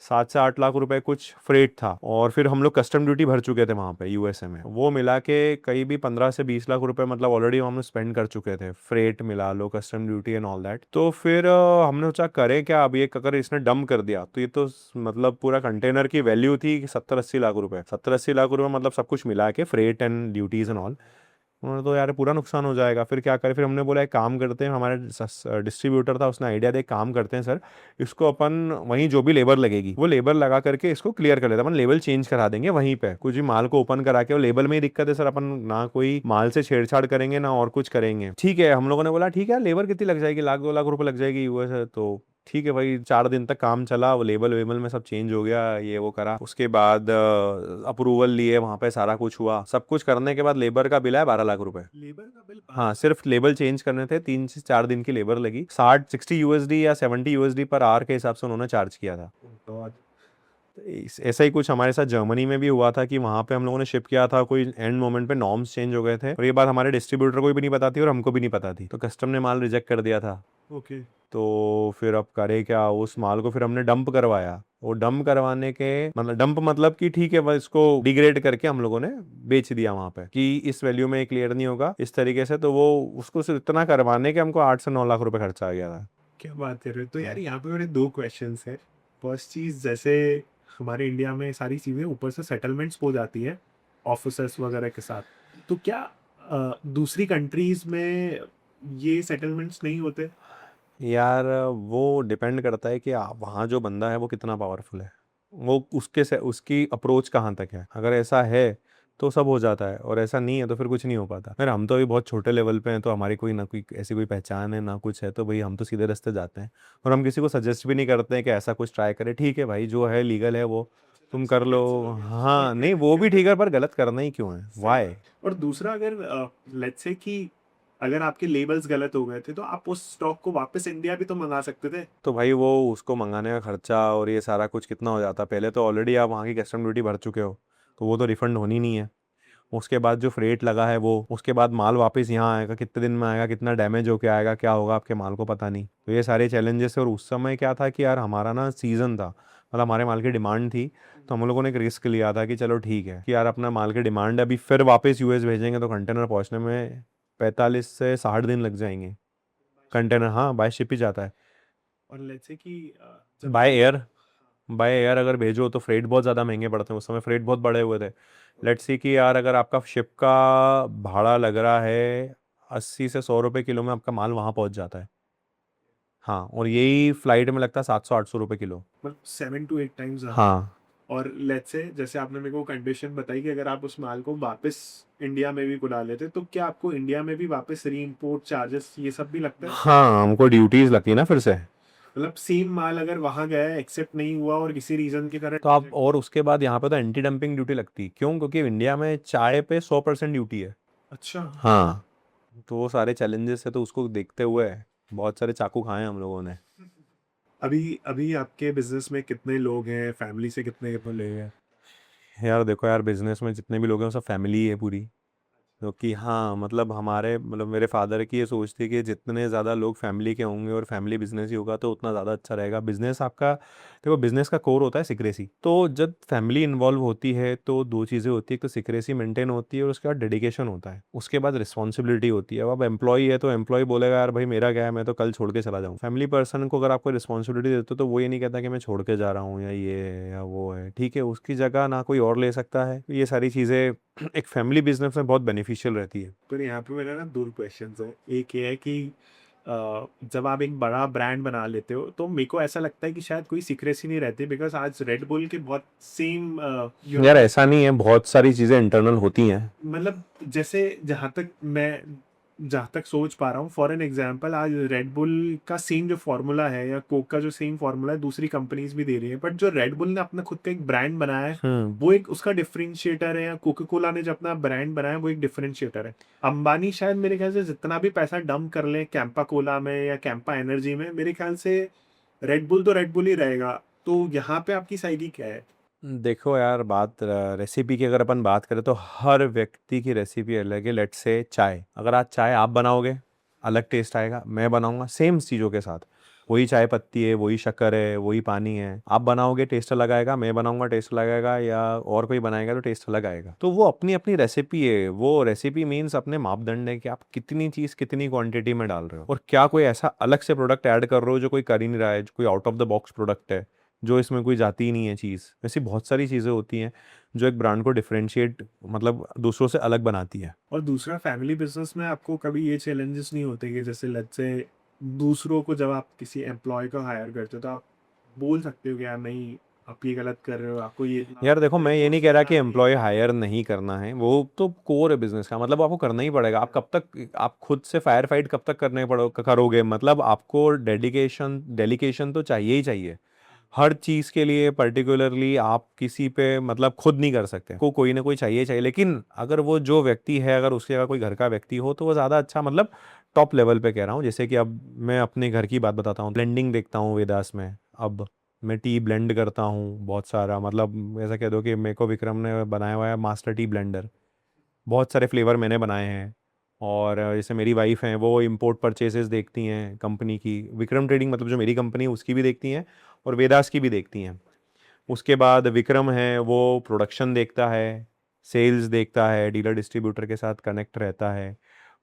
7 से 8 लाख रुपए कुछ फ्रेट था, और फिर हम लोग कस्टम ड्यूटी भर चुके थे वहाँ पे यूएसए में, वो मिला के कहीं भी 15 से 20 लाख रुपए, मतलब ऑलरेडी हम लोग स्पेंड कर चुके थे, फ्रेट मिला लो, custom duty and all that. तो फिर हमने सोचा करें क्या, अब ये अगर इसने डंप कर दिया तो ये तो मतलब पूरा कंटेनर की वैल्यू थी 70-80 लाख रुपए, 70-80 लाख रुपए, मतलब सब कुछ मिला के freight and duties and all, उन्होंने तो यार पूरा नुकसान हो जाएगा, फिर क्या करें। फिर हमने बोला एक काम करते हैं, हमारे डिस्ट्रीब्यूटर था, उसने आइडिया दिया एक काम करते हैं सर, इसको अपन वहीं जो भी लेबर लगेगी वो लेबर लगा करके इसको क्लियर कर लेते हैं, अपन लेबल चेंज करा देंगे वहीं पे, कुछ भी माल को ओपन करा के। वो लेबल में ही दिक्कत है सर, अपन ना कोई माल से छेड़छाड़ करेंगे ना और कुछ करेंगे। ठीक है, हम लोगों ने बोला ठीक है, लेबर कितनी लग जाएगी, 1-2 लाख रुपए लग जाएगी यूएस है तो ठीक है भाई। 4 दिन तक काम चला, वो लेबल वेबल में सब चेंज हो गया, ये वो करा, उसके बाद अप्रूवल लिए, वहां पे सारा कुछ हुआ। सब कुछ करने के बाद लेबर का बिल है 12 लाख रुपए। लेबर का बिल हाँ, सिर्फ लेबल चेंज करने थे, 3 से 4 दिन की लेबर लगी। 60 USD या 70 USD पर आवर के हिसाब से उन्होंने चार्ज किया था। बहुत। तो ऐसा ही कुछ हमारे साथ जर्मनी में भी हुआ था कि वहां पे हम लोगों ने शिप किया था, कोई एंड मोमेंट पे नॉर्म्स चेंज हो गए थे, और ये बात हमारे डिस्ट्रीब्यूटर को भी नहीं पता थी और हमको भी नहीं पता थी, तो कस्टम ने माल रिजेक्ट कर दिया था। ओके। तो फिर अब करे क्या, उस माल को फिर हमने डंप करवाया। वो डंप करवाने के मतलब, डंप मतलब कि ठीक है बस इसको डिग्रेड करके हम लोगों ने बेच दिया वहां पे कि इस वैल्यू में क्लियर नहीं होगा इस तरीके से। तो वो उसको सिर्फ इतना करवाने के हमको 8 से 9 लाख रुपए खर्चा आ गया था। क्या बात कर रहे हो? तो यार यहाँ पे मेरे दो क्वेश्चंस है। फर्स्ट चीज, जैसे हमारे इंडिया में सारी चीजें ऊपर से सेटलमेंट्स हो जाती है ऑफिसर्स वगैरह के साथ, तो क्या दूसरी कंट्रीज में ये सेटलमेंट्स नहीं होते? यार वो डिपेंड करता है कि वहाँ जो बंदा है वो कितना पावरफुल है, वो उसके से उसकी अप्रोच कहाँ तक है। अगर ऐसा है तो सब हो जाता है, और ऐसा नहीं है तो फिर कुछ नहीं हो पाता। फिर हम तो अभी बहुत छोटे लेवल पे हैं, तो हमारी कोई ना कोई ऐसी कोई पहचान है ना कुछ है, तो भाई हम तो सीधे रास्ते जाते हैं, और हम किसी को सजेस्ट भी नहीं करते हैं कि ऐसा कुछ ट्राई करे। ठीक है भाई, जो है लीगल है वो तुम कर लो। हाँ नहीं, वो भी ठीक है, पर गलत करना ही क्यों है, वाई। और दूसरा, अगर लेट्स से कि अगर आपके लेबल्स गलत हो गए थे तो आप उस स्टॉक को वापस इंडिया भी तो मंगा सकते थे। तो भाई वो उसको मंगाने का खर्चा और ये सारा कुछ कितना हो जाता। पहले तो ऑलरेडी आप वहाँ की कस्टम ड्यूटी भर चुके हो, तो वो तो रिफंड होनी नहीं है। उसके बाद जो फ्रेट लगा है वो, उसके बाद माल वापस यहाँ आएगा, कितने दिन में आएगा, कितना डैमेज होके आएगा, क्या होगा आपके माल को पता नहीं। तो ये सारे चैलेंजेस है। और उस समय क्या था कि यार हमारा ना सीज़न था, मतलब हमारे माल की डिमांड थी, तो हम लोगों ने एक रिस्क लिया था कि चलो ठीक है कि यार अपना माल की डिमांड है, अभी फिर वापस यूएस भेजेंगे तो कंटेनर पहुँचने में 45 से 60 दिन लग जाएंगे। कंटेनर हाँ बाय शिप ही जाता है। और लेट्स से कि जब बाय आप एयर, बाय एयर अगर भेजो तो फ्रेट बहुत ज़्यादा महंगे पड़ते हैं, उस समय फ्रेट बहुत बढ़े हुए थे। लेट्स सी कि यार अगर आपका शिप का भाड़ा लग रहा है 80 से 100 रुपये किलो में, आपका माल वहाँ पहुँच जाता है। हाँ, और यही फ्लाइट में लगता है 700-800 रुपये किलो। मतलब 7 to 8 times हाँ और लेट्स से जैसे आपने मेरे को कंडीशन बताई कि अगर आप उस माल को वापस इंडिया में भी बुला लेते, तो क्या आपको इंडिया में भी वापस री इम्पोर्ट चार्जेस ये सब भी लगता है? हाँ, हमको ड्यूटीज़ लगती है ना फिर से। मतलब सेम माल अगर वहां गया, एक्सेप्ट नहीं हुआ और किसी रीजन के कारण तो आप, और उसके बाद यहाँ पे तो एंटी डंपिंग ड्यूटी लगती है। क्यों? क्योंकि इंडिया में चाय पे 100% ड्यूटी है। अच्छा। हाँ, तो वो सारे चैलेंजेस है, तो उसको देखते हुए बहुत सारे चाकू खाए हैं हम लोगों ने। अभी अभी आपके बिजनेस में कितने लोग हैं? फैमिली से कितने कितने लोग हैं? यार देखो यार, बिजनेस में जितने भी लोग हैं वो सब फैमिली है पूरी। क्योंकि हाँ मतलब हमारे मतलब मेरे फादर की ये सोच थी कि जितने ज़्यादा लोग फैमिली के होंगे और फैमिली बिजनेस ही होगा तो उतना ज़्यादा अच्छा रहेगा। बिजनेस आपका, देखो बिजनेस का कोर होता है सिक्रेसी। तो जब फैमिली इन्वॉल्व होती है तो दो चीज़ें होती है, एक तो सिक्रेसी मेंटेन होती है और उसके बाद डेडिकेशन होता है, उसके बाद रिस्पॉन्सिबिलिटी होती है। अब एम्प्लॉई है तो एम्प्लॉय बोलेगा यार भाई मेरा क्या है, मैं तो कल छोड़ के चला जाऊँ। फैमिली पर्सन को अगर आपको रिस्पॉन्सिबिलिटी देते हो तो वो ये नहीं कहता कि मैं छोड़ के जा रहा हूँ या ये है या वो है, ठीक है, उसकी जगह ना कोई और ले सकता है। ये सारी चीज़ें एक फैमिली बिजनेस में बहुत बेनिफिशियल रहती है। पर यहाँ पे मेरा ना दो क्वेश्चंस है। एक ये है कि जब आप एक बड़ा ब्रांड बना लेते हो तो मेरे को ऐसा लगता है कि शायद कोई सीक्रेसी नहीं रहती, बिकॉज आज रेड बुल के बहुत सेम यार ऐसा नहीं है, बहुत सारी चीज़ें इंटरनल होती हैं। मतलब जैसे जहाँ तक सोच पा रहा हूँ, फॉर एन एग्जांपल आज रेड बुल का सेम जो फॉर्मूला है या कोक का जो सेम फॉर्मूला है दूसरी कंपनीज भी दे रही है, बट जो रेड बुल ने अपना खुद का एक ब्रांड बनाया है वो एक उसका डिफरेंशिएटर है, या कोका कोला ने जो अपना ब्रांड बनाया है वो एक डिफरेंशिएटर है। अंबानी शायद मेरे ख्याल से जितना भी पैसा डंप कर ले कैंपा कोला में या कैंपा एनर्जी में, मेरे ख्याल से रेड बुल तो रेड बुल ही रहेगा। तो यहाँ पे आपकी साइड क्या है? देखो यार, बात रेसिपी की अगर अपन बात करें तो हर व्यक्ति की रेसिपी अलग है। लेट्स से चाय, अगर आज चाय आप बनाओगे अलग टेस्ट आएगा, मैं बनाऊंगा सेम चीज़ों के साथ, वही चाय पत्ती है, वही शक्कर है, वही पानी है, आप बनाओगे टेस्ट अलग आएगा, मैं बनाऊंगा टेस्ट अलग आएगा, या और कोई बनाएगा तो टेस्ट अलग आएगा। तो वो अपनी अपनी रेसिपी है। वो रेसिपी मीन्स अपने मापदंड है कि आप कितनी चीज़ कितनी क्वांटिटी में डाल रहे हो, और क्या कोई ऐसा अलग से प्रोडक्ट ऐड कर रहे हो जो कोई कर ही नहीं रहा है, जो कोई out of the box product है जो इसमें कोई जाती ही नहीं है चीज़। ऐसी बहुत सारी चीज़ें होती हैं जो एक ब्रांड को डिफरेंशिएट मतलब दूसरों से अलग बनाती है। और दूसरा, फैमिली बिजनेस में आपको कभी ये चैलेंजेस नहीं होते कि जैसे लेट्स से दूसरों को, जब आप किसी एम्प्लॉय को हायर करते हो तो आप बोल सकते हो कि यार नहीं, आप ये गलत कर रहे हो, आपको ये यार देखो, मैं ये नहीं कह रहा कि एम्प्लॉय नहीं। हायर नहीं करना है, वो तो कोर है बिजनेस का, मतलब आपको करना ही पड़ेगा। आप कब तक, आप खुद से फायर फाइट कब तक करोगे, मतलब आपको डेडिकेशन तो चाहिए ही चाहिए हर चीज़ के लिए। पर्टिकुलरली आप किसी पे मतलब खुद नहीं कर सकते, को कोई ना कोई चाहिए चाहिए। लेकिन अगर वो जो व्यक्ति है, अगर उसके अगर कोई घर का व्यक्ति हो तो वो ज़्यादा अच्छा, मतलब टॉप लेवल पे कह रहा हूँ। जैसे कि अब मैं अपने घर की बात बताता हूँ, ब्लेंडिंग देखता हूँ वेदास में। अब मैं टी ब्लेंड करता हूँ बहुत सारा, मतलब ऐसा कह दो कि मेरे को विक्रम ने बनाया हुआ है मास्टर टी ब्लेंडर। बहुत सारे फ्लेवर मैंने बनाए हैं। और जैसे मेरी वाइफ हैं, वो इंपोर्ट परचेसेस देखती हैं कंपनी की, विक्रम ट्रेडिंग मतलब जो मेरी कंपनी है उसकी भी देखती हैं और वेदास की भी देखती हैं। उसके बाद विक्रम है, वो प्रोडक्शन देखता है, सेल्स देखता है, डीलर डिस्ट्रीब्यूटर के साथ कनेक्ट रहता है।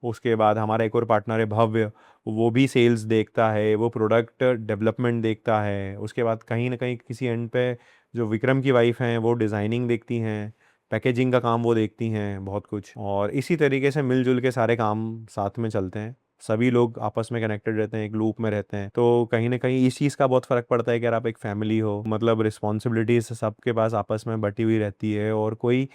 उसके बाद हमारा एक और पार्टनर है भव्य, वो भी सेल्स देखता है, वो प्रोडक्ट डेवलपमेंट देखता है। उसके बाद कहीं ना कहीं किसी एंड पे जो विक्रम की वाइफ हैं वो डिज़ाइनिंग देखती हैं, पैकेजिंग का काम वो देखती हैं, बहुत कुछ। और इसी तरीके से मिलजुल के सारे काम साथ में चलते हैं, सभी लोग आपस में कनेक्टेड रहते हैं, एक लूप में रहते हैं। तो कहीं ना कहीं इस चीज़ का बहुत फ़र्क पड़ता है कि यार आप एक फैमिली हो, मतलब रिस्पॉन्सिबिलिटीज सबके पास आपस में बटी हुई रहती है। और कोई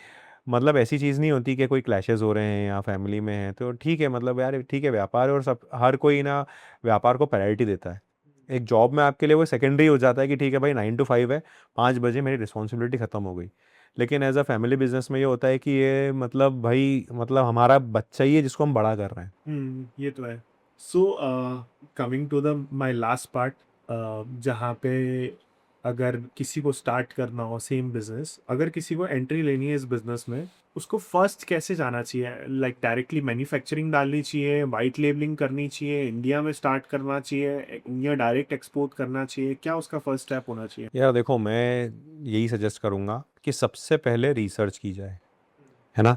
मतलब ऐसी चीज़ नहीं होती कि कोई क्लैशेस हो रहे हैं या फैमिली में है तो ठीक है, मतलब यार ठीक है, व्यापार है और सब, हर कोई ना व्यापार को प्रायोरिटी देता है। एक जॉब में आपके लिए वो सेकेंडरी हो जाता है कि ठीक है भाई 9 to 5 है, 5 बजे मेरी रिस्पॉन्सिबिलिटी ख़त्म हो गई। लेकिन एज अ फैमिली बिजनेस में ये होता है कि ये मतलब भाई, मतलब हमारा बच्चा ही है जिसको हम बड़ा कर रहे हैं। ये तो है। So coming to the my last part, जहाँ पे अगर किसी को स्टार्ट करना हो सेम बिजनेस, अगर किसी को एंट्री लेनी है इस बिजनेस में, उसको फर्स्ट कैसे जाना चाहिए? लाइक डायरेक्टली मैन्युफैक्चरिंग डालनी चाहिए, वाइट लेबलिंग करनी चाहिए, इंडिया में स्टार्ट करना चाहिए, या डायरेक्ट एक्सपोर्ट करना चाहिए? क्या उसका फर्स्ट स्टेप होना चाहिए? यार देखो, मैं यही सजेस्ट करूँगा कि सबसे पहले रिसर्च की जाए, है ना।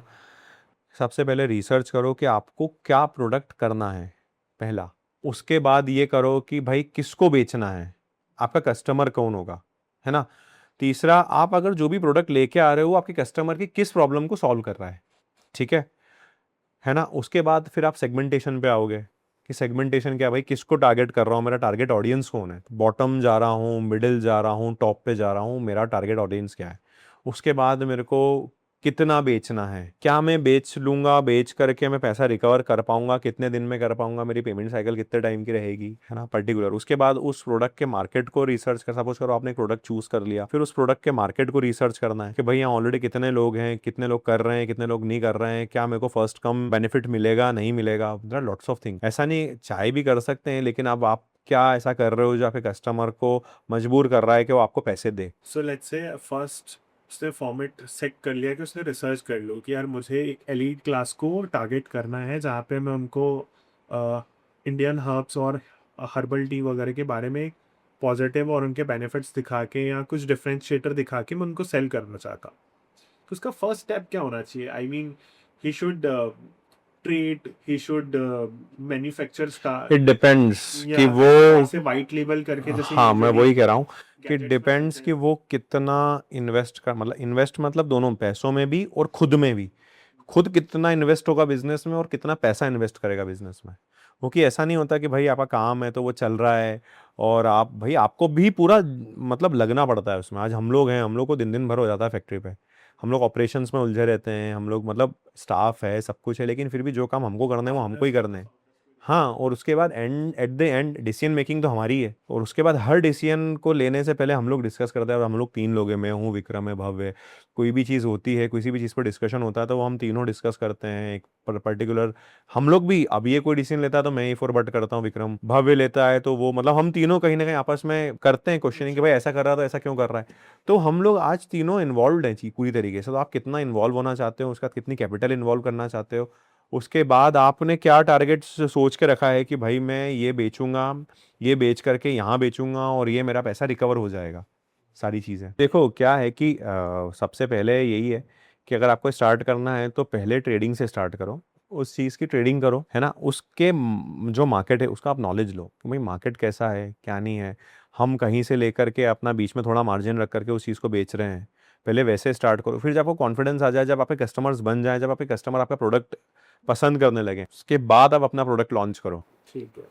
सबसे पहले रिसर्च करो कि आपको क्या प्रोडक्ट करना है, पहला। उसके बाद ये करो कि भाई किसको बेचना है, आपका कस्टमर कौन होगा, है ना। तीसरा, आप अगर जो भी प्रोडक्ट लेके आ रहे हो आपके कस्टमर की किस प्रॉब्लम को सॉल्व कर रहा है, ठीक है ना। उसके बाद फिर आप सेगमेंटेशन पे आओगे कि सेगमेंटेशन क्या है, भाई किसको टारगेट कर रहा हूँ, मेरा टारगेट ऑडियंस कौन है, बॉटम जा रहा हूँ, मिडिल जा रहा हूँ, टॉप पे जा रहा हूँ, मेरा टारगेट ऑडियंस क्या है। उसके बाद मेरे को कितना बेचना है, क्या मैं बेच लूंगा, बेच करके मैं पैसा रिकवर कर पाऊंगा, कितने दिन में कर पाऊंगा, मेरी पेमेंट साइकिल कितने टाइम की रहेगी, है ना, पर्टिकुलर। उसके बाद उस प्रोडक्ट के मार्केट को रिसर्च कर, सपोज करो आपने एक प्रोडक्ट चूज कर लिया, फिर उस प्रोडक्ट के मार्केट को रिसर्च करना है कि भाई यहाँ ऑलरेडी कितने लोग हैं, कितने लोग कर रहे हैं, कितने लोग नहीं कर रहे हैं, क्या मेरे को फर्स्ट कम बेनिफिट मिलेगा, नहीं मिलेगा, लॉट्स ऑफ थिंग। ऐसा नहीं, चाहे भी कर सकते हैं, लेकिन अब आप क्या ऐसा कर रहे हो जो आपके कस्टमर को मजबूर कर रहा है कि वो आपको पैसे दे। सो लेट्स से फर्स्ट उसने फॉर्मेट सेट कर लिया कि उसने रिसर्च कर लो कि यार मुझे एक एलीट क्लास को टारगेट करना है, जहाँ पे मैं उनको इंडियन हर्ब्स और हर्बल टी वगैरह के बारे में पॉजिटिव और उनके बेनिफिट्स दिखा के या कुछ डिफरेंशिएटर दिखा के मैं उनको सेल करना चाहता। तो उसका फर्स्ट स्टेप क्या होना चाहिए? I mean, he should trade, he should manufacture star, it depends या कि वो, ऐसे वाइट लेबल करके, जैसे हाँ मैं यूजुअली वही कह रहा हूँ कि गैजेट्स में डिपेंड्स करते कि हैं। वो कितना इन्वेस्ट कर, मतलब इन्वेस्ट मतलब दोनों, पैसों में भी और खुद में भी। खुद कितना इन्वेस्ट होगा बिजनेस में और कितना पैसा इन्वेस्ट करेगा बिजनेस में। क्योंकि ऐसा नहीं होता कि भाई आपका काम है तो वो चल रहा है और आप, भाई आपको भी पूरा मतलब लगना पड़ता है उसमें। आज हम लोग हैं, हम लोग को दिन दिन भर हो जाता है फैक्ट्री पे, हम लोग ऑपरेशंस में उलझे रहते हैं, हम लोग मतलब स्टाफ है, सब कुछ है, लेकिन फिर भी जो काम हमको करना है वो हमको ही करना है। हाँ, और उसके बाद at the end decision making तो हमारी है। और उसके बाद हर डिसीजन को लेने से पहले हम लोग डिस्कस करते हैं, और हम लोग 3 लोग हैं, मैं हूँ, विक्रम है, भव्य है। कोई भी चीज़ होती है, किसी भी चीज़ पर डिस्कशन होता है तो वो हम तीनों डिस्कस करते हैं एक पर्टिकुलर। हम लोग भी, अब ये कोई डिसीजन लेता है तो मैं ही फॉर बट करता हूँ, विक्रम भव्य लेता है तो वो, मतलब हम तीनों कहीं ना कहीं आपस में करते हैं क्वेश्चनिंग कि भाई ऐसा कर रहा था, ऐसा क्यों कर रहा है। तो हम लोग आज तीनों इन्वॉल्व हैं पूरी तरीके से। तो आप कितना इन्वॉल्व होना चाहते हो, उसका कितनी कैपिटल इन्वॉल्व करना चाहते हो, उसके बाद आपने क्या टारगेट सोच के रखा है कि भाई मैं ये बेचूंगा, ये बेच करके यहाँ बेचूंगा और ये मेरा पैसा रिकवर हो जाएगा। सारी चीज़ें देखो क्या है कि सबसे पहले यही है कि अगर आपको स्टार्ट करना है तो पहले ट्रेडिंग से स्टार्ट करो। उस चीज़ की ट्रेडिंग करो, है ना? उसके जो मार्केट है उसका आप नॉलेज लो कि भाई मार्केट कैसा है, क्या नहीं है। हम कहीं से लेकर के अपना बीच में थोड़ा मार्जिन रख करके उस चीज़ को बेच रहे हैं। पहले वैसे स्टार्ट करो, फिर जब आपको कॉन्फिडेंस आ जाए, जब आपके कस्टमर्स बन जाएँ, जब आपके कस्टमर आपका प्रोडक्ट पसंद करने लगें, उसके बाद आप अपना प्रोडक्ट लॉन्च करो। ठीक है।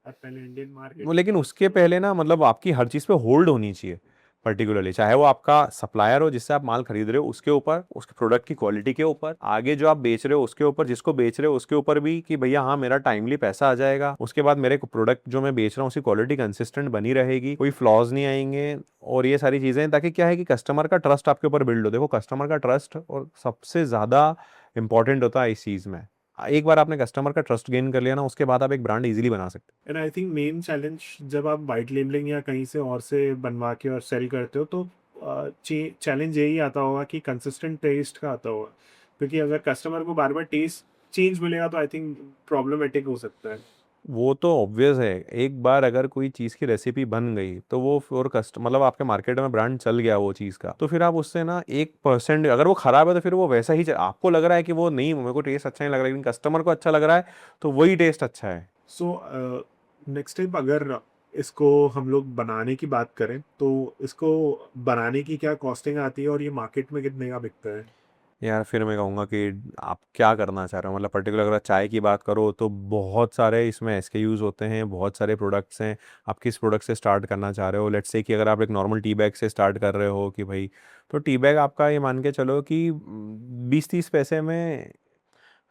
अब पहले इंडियन मार्केट वो लेकिन उसके पहले ना मतलब आपकी हर चीज़ पे होल्ड होनी चाहिए, पर्टिकुलरली चाहे वो आपका सप्लायर हो जिससे आप माल खरीद रहे हो उसके ऊपर, उसके प्रोडक्ट की क्वालिटी के ऊपर, आगे जो आप बेच रहे हो उसके ऊपर, जिसको बेच रहे हो उसके ऊपर भी कि भैया हाँ मेरा टाइमली पैसा आ जाएगा, उसके बाद मेरे प्रोडक्ट जो मैं बेच रहा हूँ उसकी क्वालिटी कंसिस्टेंट बनी रहेगी, कोई फ्लॉज नहीं आएंगे, और ये सारी चीज़ें, ताकि क्या है कि कस्टमर का ट्रस्ट आपके ऊपर बिल्ड हो। देखो कस्टमर का ट्रस्ट और सबसे ज़्यादा इंपॉर्टेंट होता है इस चीज़ में। एक बार आपने कस्टमर का ट्रस्ट गेन कर लिया ना, उसके बाद आप एक ब्रांड इजीली बना सकते and I think main challenge जब आप वाइट लेबलिंग या कहीं से और से बनवा के और सेल करते हो तो चैलेंज यही आता होगा कि कंसिस्टेंट टेस्ट का आता होगा, क्योंकि अगर कस्टमर को बार बार टेस्ट चेंज मिलेगा तो आई थिंक प्रॉब्लमेटिक हो सकता है। वो तो ऑब्वियस है। एक बार अगर कोई चीज़ की रेसिपी बन गई तो वो फिर मतलब आपके मार्केट में ब्रांड चल गया वो चीज़ का, तो फिर आप उससे ना 1% अगर वो खराब है तो फिर वो वैसा ही आपको लग रहा है कि वो नहीं, मेरे को टेस्ट अच्छा नहीं लग रहा है, लेकिन कस्टमर को अच्छा लग रहा है तो वही टेस्ट अच्छा है। सो नेक्स्ट टाइम अगर इसको हम लोग बनाने की बात करें तो इसको बनाने की क्या कॉस्टिंग आती है और ये मार्केट में कितने का बिकता है? यार फिर मैं कहूँगा कि आप क्या करना चाह रहे हो, मतलब पर्टिकुलर अगर चाय की बात करो तो बहुत सारे इसमें SKUs होते हैं, बहुत सारे प्रोडक्ट्स हैं। आप किस प्रोडक्ट से स्टार्ट करना चाह रहे हो? लेट्स से कि अगर आप एक नॉर्मल टी बैग से स्टार्ट कर रहे हो कि भाई, तो टी बैग आपका ये मान के चलो कि 20-30 पैसे में।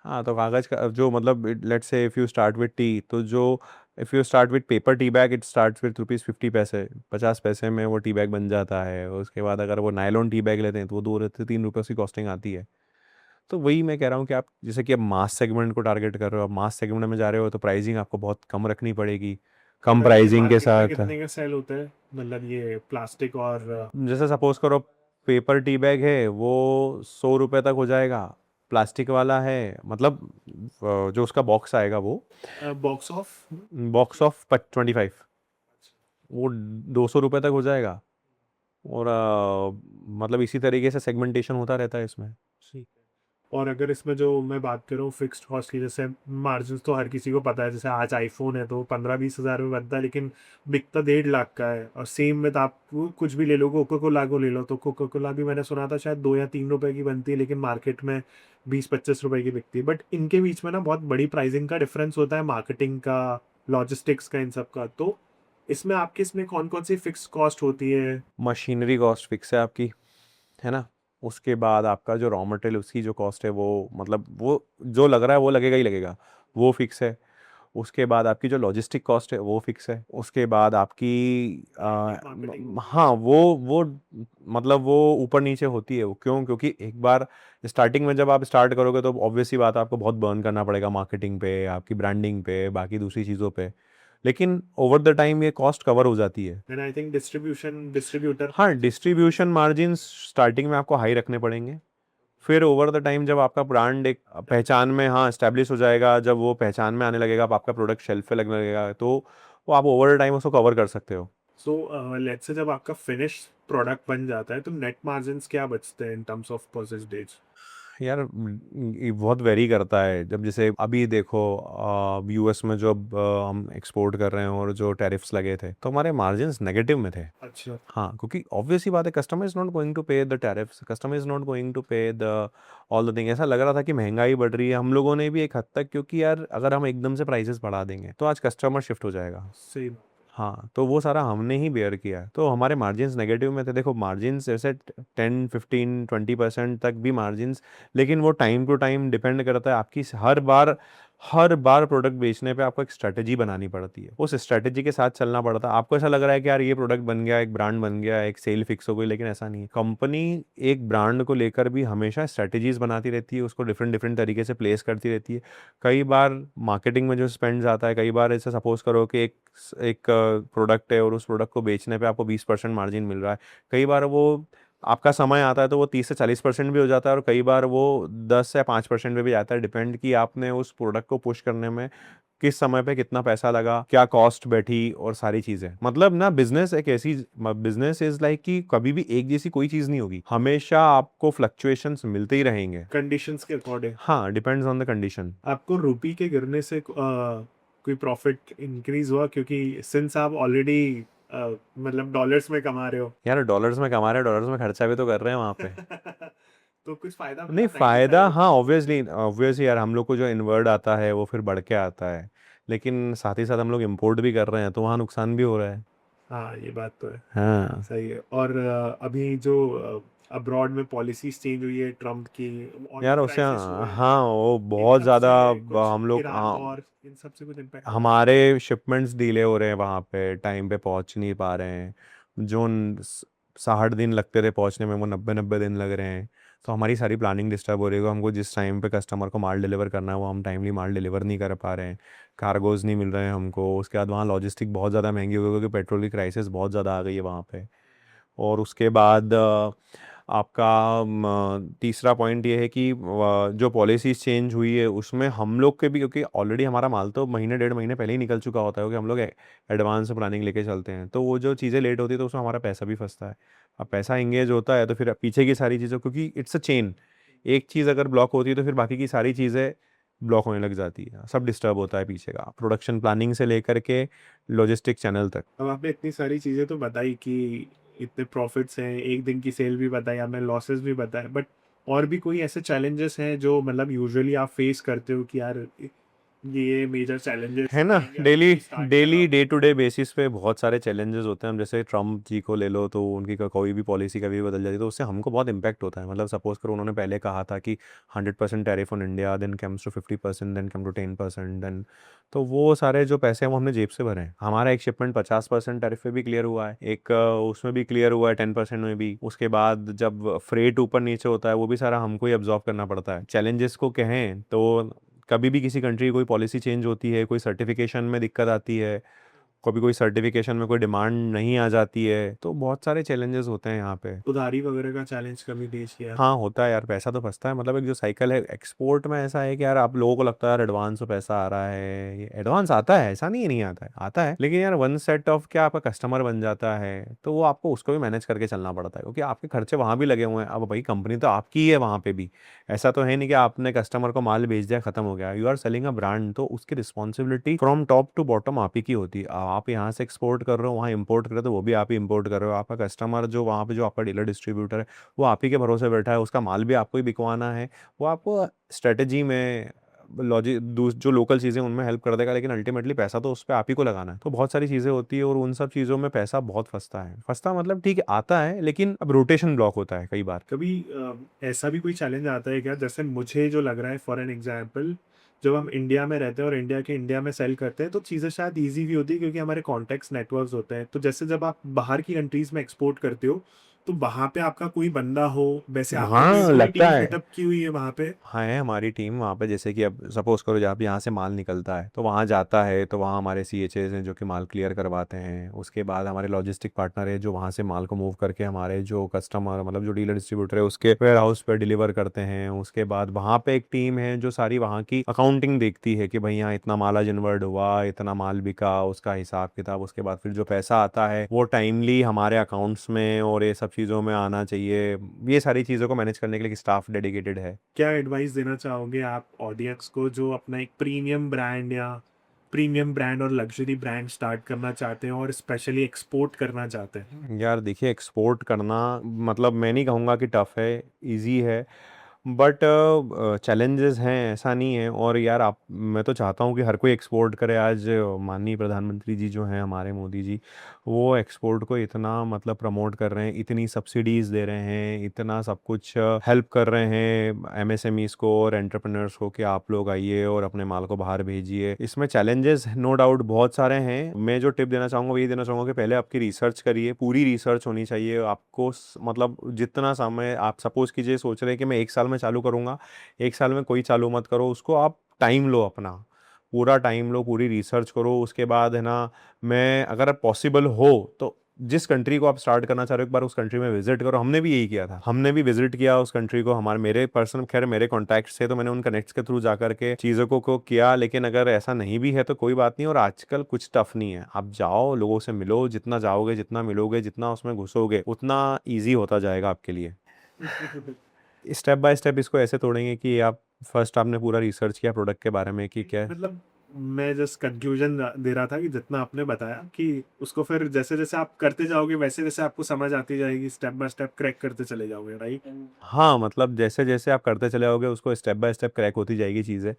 हाँ, तो कागज़ का जो मतलब let's say if you start with T, तो जो if you start with paper tea bag it starts with ₹50 50 पैसे में वो टी बैग बन जाता है। उसके बाद अगर वो नायलॉन टी बैग लेते हैं तो वो 2 से 3 रुपए उसकी कॉस्टिंग आती है। तो वही मैं कह रहा हूँ कि आप जैसे कि अब मास सेगमेंट को टारगेट कर रहे हो, अब मास सेगमेंट में जा रहे हो तो प्राइसिंग आपको बहुत कम रखनी पड़ेगी। कम और ये प्राइसिंग के मार्केट में साथ कितने का सेल होता है, मतलब ये प्लास्टिक और जैसे सपोज करो पेपर टी बैग है वो 100 रुपये तक हो जाएगा। प्लास्टिक वाला है मतलब जो उसका बॉक्स आएगा वो बॉक्स ऑफ? बॉक्स ऑफ 25, वो 200 रुपये तक हो जाएगा। और मतलब इसी तरीके से सेगमेंटेशन होता रहता है इसमें। ठीक है। और अगर इसमें जो मैं बात करूँ फिक्स्ड कॉस्ट की, जैसे मार्जिन तो हर किसी को पता है, जैसे आज आईफोन है तो 15-20 हज़ार में बनता है लेकिन बिकता 1.5 लाख का है, और सेम में आप कुछ भी ले लो, कोको कोला को ले लो तो कोको कोला भी मैंने सुना था शायद 2 या 3 रुपए की बनती है लेकिन मार्केट में 20-25 रुपए की बिकती है। बट इनके बीच में ना बहुत बड़ी प्राइसिंग का डिफरेंस होता है, मार्केटिंग का, लॉजिस्टिक्स का, इन सब का। तो इसमें आपके इसमें कौन कौन सी फिक्स कॉस्ट होती है? मशीनरी कॉस्ट फिक्स है आपकी, है ना? उसके बाद आपका जो रॉ मटेरियल उसकी जो कॉस्ट है वो मतलब वो जो लग रहा है वो लगेगा ही लगेगा, वो फिक्स है। उसके बाद आपकी जो लॉजिस्टिक कॉस्ट है वो फिक्स है। उसके बाद आपकी मार्केटिंग। हाँ वो मतलब वो ऊपर नीचे होती है। वो क्यों? क्योंकि एक बार स्टार्टिंग में जब आप स्टार्ट करोगे तो ऑब्वियस सी बात है आपको बहुत बर्न करना पड़ेगा मार्केटिंग पे, आपकी ब्रांडिंग पे, बाकी दूसरी चीज़ों पे। लेकिन ओवर द टाइम ये कॉस्ट कवर हो जाती है। Then I think distributor. हाँ, डिस्ट्रीब्यूशन मार्जिन्स स्टार्टिंग में आपको हाई रखने पड़ेंगे। फिर ओवर द टाइम जब आपका ब्रांड एक पहचान में हाँ एस्टेब्लिश हो जाएगा, जब वो पहचान में आने लगेगा, अब आपका प्रोडक्ट शेल्फ पे लगने लगेगा, तो वो आप ओवर द टाइम उसको कवर कर सकते हो। सो लेट्स से जब आपका फिनिश प्रोडक्ट बन जाता है तो नेट मार्जिन्स क्या बचते हैं इन टर्म्स ऑफ परसेंटेज? यार ये बहुत वेरी करता है। जब जैसे अभी देखो US में जो अब हम एक्सपोर्ट कर रहे हैं और जो टैरिफ्स लगे थे तो हमारे मार्जिन्स नेगेटिव में थे। अच्छा। हाँ, क्योंकि ऑब्वियस ही बात है customer is not going to pay the tariffs, customer is not going to pay the all the thing. ऐसा लग रहा था कि महंगाई बढ़ रही है, हम लोगों ने भी एक हद तक, क्योंकि यार अगर हम एकदम से प्राइसेस बढ़ा देंगे तो आज कस्टमर शिफ्ट हो जाएगा। सही। हाँ, तो वो सारा हमने ही बेयर किया है, तो हमारे मार्जिन्स नेगेटिव में थे। देखो मार्जिन्स जैसे 10, 15, 20% तक भी मार्जिन्स, लेकिन वो टाइम टू टाइम डिपेंड करता है आपकी हर बार प्रोडक्ट बेचने पे आपको एक स्ट्रेटेजी बनानी पड़ती है, उस स्ट्रेटेजी के साथ चलना पड़ता है। आपको ऐसा लग रहा है कि यार ये प्रोडक्ट बन गया, एक ब्रांड बन गया, एक सेल फिक्स हो गई, लेकिन ऐसा नहीं है। कंपनी एक ब्रांड को लेकर भी हमेशा स्ट्रेटेजीज बनाती रहती है, उसको डिफरेंट डिफरेंट तरीके से प्लेस करती रहती है। कई बार मार्केटिंग में जो स्पेंड आता है, कई बार ऐसे सपोज करो कि एक प्रोडक्ट है और उस प्रोडक्ट को बेचने पे आपको 20% मार्जिन मिल रहा है। कई बार वो आपका समय आता है तो वो 30 से 40% भी हो जाता है, और कई बार वो 10 या 5% पे भी जाता है, डिपेंड कि आपने उस प्रोडक्ट को पुश करने में किस समय पे कितना पैसा लगा, क्या कॉस्ट बैठी और सारी चीजें। मतलब ना बिजनेस एक ऐसी, बिजनेस इज लाइक कि कभी भी एक जैसी कोई चीज नहीं होगी, हमेशा आपको फ्लक्चुएशंस मिलते ही रहेंगे। कंडीशंस के अकॉर्डिंग। हाँ, डिपेंड्स ऑन द कंडीशन। आपको रुपी के गिरने से कोई प्रॉफिट इंक्रीज हुआ, क्योंकि सिंस आप ऑलरेडी मतलब डॉलर्स में कमा रहे हो? यार डॉलर्स में कमा रहे हैं, डॉलर्स में खर्चा भी तो कर रहे हैं वहां पे। तो कुछ फायदा नहीं मिला फायदा, 95? हाँ ऑब्वियसली यार, हम लोग को जो इनवर्ड आता है वो फिर बढ़ के आता है, लेकिन साथ ही साथ हम लोग इम्पोर्ट भी कर रहे हैं तो वहाँ नुकसान भी हो रहा है। हाँ, ये बात तो है। हाँ सही है। और अभी जो अब्रॉड में पॉलिसीज चेंज हुई है ट्रम्प की, ऑयल यार उससे, क्राइसिस हुए हैं, हाँ वो इन बहुत सब ज़्यादा, से कुछ हम लोग, ईरान हाँ वॉर, इन सब से कुछ इम्पैक्ट पड़ा? हमारे शिपमेंट्स डिले हो रहे हैं, वहाँ पे टाइम पे पहुँच नहीं पा रहे हैं। जो 60 दिन लगते थे पहुँचने में, वो 90-90 दिन लग रहे हैं। तो हमारी सारी प्लानिंग डिस्टर्ब हो रही है। हमको जिस टाइम पे कस्टमर को माल डिलीवर करना है वो हम टाइमली माल डिलीवर नहीं कर पा रहे हैं, कार्गोज नहीं मिल रहे हैं हमको। उसके बाद वहाँ लॉजिस्टिक बहुत ज़्यादा महंगी हो गई क्योंकि पेट्रोल की क्राइसिस बहुत ज़्यादा आ गई है वहाँ पे। और उसके बाद आपका तीसरा पॉइंट ये है कि जो पॉलिसीज चेंज हुई है उसमें हम लोग के भी, क्योंकि ऑलरेडी हमारा माल तो महीने 1.5 महीने पहले ही निकल चुका होता है, क्योंकि हम लोग एडवांस प्लानिंग लेके चलते हैं। तो वो जो चीज़ें लेट होती है तो उसमें हमारा पैसा भी फंसता है। अब पैसा इंगेज होता है तो फिर पीछे की सारी चीज़ें, क्योंकि इट्स अ चेन, एक चीज़ अगर ब्लॉक होती है तो फिर बाकी की सारी चीज़ें ब्लॉक होने लग जाती है, सब डिस्टर्ब होता है पीछे का, प्रोडक्शन प्लानिंग से लेकर के लॉजिस्टिक चैनल तक। अब आपने इतनी सारी चीजें तो बताई कि इतने प्रॉफिट्स हैं, एक दिन की सेल भी बताई आपने, लॉसेस भी बताए, बट और भी कोई ऐसे चैलेंजेस हैं जो मतलब यूजुअली आप फेस करते हो कि यार ये मेजर चैलेंजेस है ना, आएंगे अभी डेली भी स्टार्ट किया डेली तो? डे टू डे बेसिस पे बहुत सारे चैलेंजेस होते हैं। हम जैसे ट्रम्प जी को ले लो, तो उनकी कोई भी पॉलिसी कभी भी बदल जाती है तो उससे हमको बहुत इम्पैक्ट होता है। मतलब सपोज करो उन्होंने पहले कहा था कि 100% tariff on India, then comes to 50%, then come to 10%, then तो वो सारे जो पैसे हैं वो हमने जेब से भरे हैं। हमारा एक शिपमेंट 50% टैरिफ पे भी क्लियर हुआ है, एक उसमें भी क्लियर हुआ है 10% में भी। उसके बाद जब फ्रेट ऊपर नीचे होता है वो भी सारा हमको ही अब्जॉर्व करना पड़ता है। चैलेंजेस को कहें तो कभी भी किसी कंट्री की कोई पॉलिसी चेंज होती है, कोई सर्टिफिकेशन में दिक्कत आती है, कभी कोई सर्टिफिकेशन में कोई डिमांड नहीं आ जाती है, तो बहुत सारे चैलेंजेस होते हैं यहाँ पे। उधारी वगैरह का चैलेंज कभी फेस किया? हाँ होता है यार, पैसा तो फंसता है। मतलब एक जो साइकिल है एक्सपोर्ट में, ऐसा है कि यार आप लोगों को लगता है यार एडवांस में पैसा आ रहा है, ये एडवांस आता है, ऐसा नहीं है नहीं आता है, आता है, लेकिन यार वन सेट ऑफ क्या आपका कस्टमर बन जाता है तो वो आपको उसको भी मैनेज करके चलना पड़ता है, क्योंकि आपके खर्चे वहाँ भी लगे हुए हैं। अब भाई कंपनी तो आपकी ही है वहाँ पे भी, ऐसा तो है नहीं कि आपने कस्टमर को माल भेज दिया खत्म हो गया। You are selling a brand, तो उसकी responsibility from top to bottom आप ही की होती है। आप यहाँ से एक्सपोर्ट कर रहे हो, वहाँ इंपोर्ट कर रहे हो तो वो भी आप ही इंपोर्ट कर रहे हो। आपका कस्टमर जो वहाँ पे जो आपका डीलर डिस्ट्रीब्यूटर है वो आप ही के भरोसे बैठा है, उसका माल भी आपको ही बिकवाना है। वो आपको स्ट्रेटजी में जो लोकल चीज़ें उनमें हेल्प कर देगा, लेकिन अल्टीमेटली पैसा तो उस पर आप ही को लगाना है। तो बहुत सारी चीज़ें होती है और उन सब चीज़ों में पैसा बहुत फंसता है। फंसता मतलब ठीक है आता है, लेकिन अब रोटेशन ब्लॉक होता है कई बार। कभी ऐसा भी कोई चैलेंज आता है क्या? जैसे मुझे जो लग रहा है, फॉर एन एग्जांपल, जब हम इंडिया में रहते हैं और इंडिया में सेल करते हैं तो चीज़ें शायद इजी भी होती है क्योंकि हमारे कॉन्टैक्ट्स नेटवर्क्स होते हैं। तो जैसे जब आप बाहर की कंट्रीज में एक्सपोर्ट करते हो तो वहाँ पे आपका कोई बंदा हो, वैसे आपने कोई हाँ कोई लगता टीम है। सेटअप की हुई है वहाँ पे? हाँ है हमारी टीम वहाँ पे। जैसे कि अब सपोज करो जब यहाँ से माल निकलता है तो वहाँ जाता है, तो वहाँ हमारे CHAs हैं जो कि माल क्लियर करवाते हैं। उसके बाद हमारे लॉजिस्टिक पार्टनर है जो वहाँ से माल को मूव करके हमारे जो कस्टमर, मतलब जो डीलर डिस्ट्रीब्यूटर है उसके वेयर हाउस पर डिलीवर करते हैं। उसके बाद वहाँ पे एक टीम है जो सारी वहाँ की अकाउंटिंग देखती है कि भाई यहाँ इतना माल आज इनवर्ड हुआ, इतना माल बिका, उसका हिसाब किताब। उसके बाद फिर जो पैसा आता है वो टाइमली हमारे अकाउंट्स में और ये सब चीज़ों में आना चाहिए। ये सारी चीज़ों को मैनेज करने के लिए स्टाफ डेडिकेटेड है। क्या एडवाइस देना चाहोगे आप ऑडियंस को जो अपना एक प्रीमियम ब्रांड और लग्जरी ब्रांड स्टार्ट करना चाहते हैं और स्पेशली एक्सपोर्ट करना चाहते हैं? यार देखिए, एक्सपोर्ट करना मतलब मैं नहीं कहूँगा कि टफ़ है, इजी है, बट चैलेंजेस हैं, ऐसा नहीं है। और यार आप, मैं तो चाहता हूँ कि हर कोई एक्सपोर्ट करे। आज माननीय प्रधानमंत्री जी जो हैं हमारे, मोदी जी, वो एक्सपोर्ट को इतना मतलब प्रमोट कर रहे हैं, इतनी सब्सिडीज़ दे रहे हैं, इतना सब कुछ हेल्प कर रहे हैं MSMEs को और एंटरप्रेन्योर्स को कि आप लोग आइए और अपने माल को बाहर भेजिए। इसमें चैलेंजेस नो डाउट बहुत सारे हैं। मैं जो टिप देना चाहूँगा वो ये देना चाहूँगा कि पहले आपकी रिसर्च करिए, पूरी रिसर्च होनी चाहिए आपको। मतलब जितना समय आप सपोज कीजिए सोच रहे हैं कि मैं 1 साल में चालू करूँगा, 1 साल में कोई चालू मत करो उसको। आप टाइम लो, अपना पूरा टाइम लो, पूरी रिसर्च करो। उसके बाद है ना, मैं अगर पॉसिबल हो तो जिस कंट्री को आप स्टार्ट करना चाह रहे हो एक बार उस कंट्री में विजिट करो। हमने भी यही किया था, हमने भी विजिट किया उस कंट्री को। हमारे मेरे पर्सनल खैर मेरे कॉन्टैक्ट्स थे तो मैंने उन कनेक्ट्स के थ्रू जा करके चीज़ों को किया, लेकिन अगर ऐसा नहीं भी है तो कोई बात नहीं। और आजकल कुछ टफ नहीं है, आप जाओ लोगों से मिलो, जितना जाओगे जितना मिलोगे जितना उसमें घुसोगे उतना ईजी होता जाएगा आपके लिए। स्टेप बाय स्टेप इसको ऐसे तोड़ेंगे कि आप फर्स्ट आपने पूरा रिसर्च किया प्रोडक्ट के बारे में कि क्या है। मतलब मैं जस्ट कंक्लूजन दे रहा था कि जितना आपने बताया कि उसको फिर जैसे जैसे आप करते जाओगे वैसे वैसे आपको समझ आती जाएगी, स्टेप बाय स्टेप क्रैक करते चले जाओगे, राइट? हाँ, मतलब जैसे जैसे आप करते चले जाओगे उसको स्टेप बाय स्टेप क्रैक होती जाएगी चीज़ें,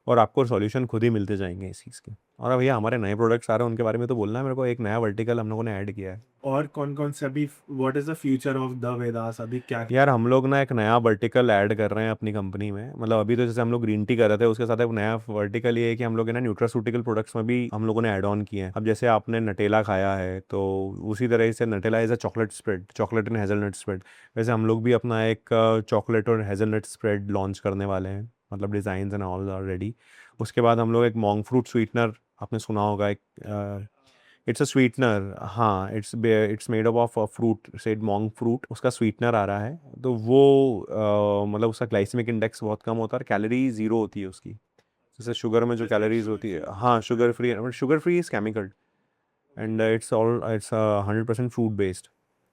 और आपको सॉल्यूशन खुद ही मिलते जाएंगे इस चीज़ के। और अब भैया हमारे नए प्रोडक्ट्स आ रहे हैं उनके बारे में तो बोलना है मेरे को। एक नया वर्टिकल हम लोगों ने ऐड किया है। और कौन कौन से अभी, what is the future of the Vedas, अभी क्या? यार हम लोग ना एक नया वर्टिकल ऐड कर रहे हैं अपनी कंपनी में। मतलब अभी तो जैसे हम लोग ग्रीन टी कर रहे थे, उसके साथ एक नया वर्टिकल ये है कि हम लोग है ना न्यूट्रास्यूटिकल प्रोडक्ट्स में भी हम लोगों ने ऐड ऑन किए हैं। अब जैसे आपने नटेला खाया है तो उसी तरह से Nutella is a chocolate spread, chocolate and hazelnut spread. वैसे हम लोग भी अपना एक चॉकलेट और हेजलनट स्प्रेड लॉन्च करने वाले हैं, मतलब design and all are ready. उसके बाद हम लोग एक मॉन्क फ्रूट स्वीटनर, आपने सुना होगा, एक इट्स अ स्वीटनर। हाँ, it's made up of fruit said monk fruit, उसका स्वीटनर आ रहा है। तो वो मतलब उसका ग्लाइसेमिक इंडेक्स बहुत कम होता है और कैलोरी ज़ीरो होती है उसकी। जैसे शुगर में जो कैलोरीज होती है, हाँ sugar free, but sugar free is chemical and it's 100% fruit based.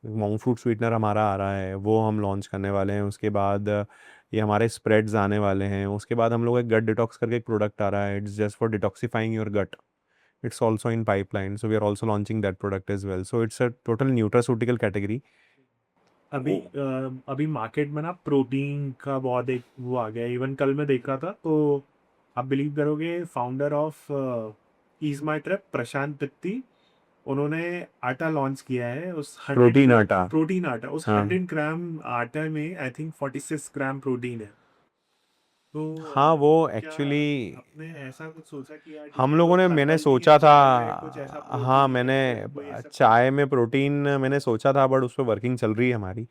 Monk fruit sweetener हमारा आ रहा है, वो हम लॉन्च करने वाले हैं। उसके बाद ये हमारे स्प्रेड्स आने वाले हैं। उसके बाद हम लोग एक गट डिटॉक्स करके एक प्रोडक्ट आ रहा है, it's just for detoxifying your gut. It's also in pipeline, so we are also launching that product as well. So it's a total nutraceutical category. अभी अभी मार्केट में ना प्रोटीन का बहुत एक वो आ गया, इवन कल मैं देख रहा था तो आप बिलीव करोगे, founder of EaseMyTrip Prashant Titti, उन्होंने आटा लॉन्च किया है उस प्रोटीन आटा। प्रोटीन आटा, उस हाँ 100 ग्राम आटा में आई थिंक 46 ग्राम प्रोटीन है। तो हाँ, वो क्या एक्चुअली आपने ऐसा कुछ सोचा कि यार ठीक हम है, लोगों लोग ने, मैंने हर्बल टी या सोचा था। चाय में कुछ ऐसा हाँ प्रोटीन मैंने या फिर कोई ऐसा चाय में प्रोटीन मैंने सोचा था, बट उस पर वर्किंग चल रही है हमारी।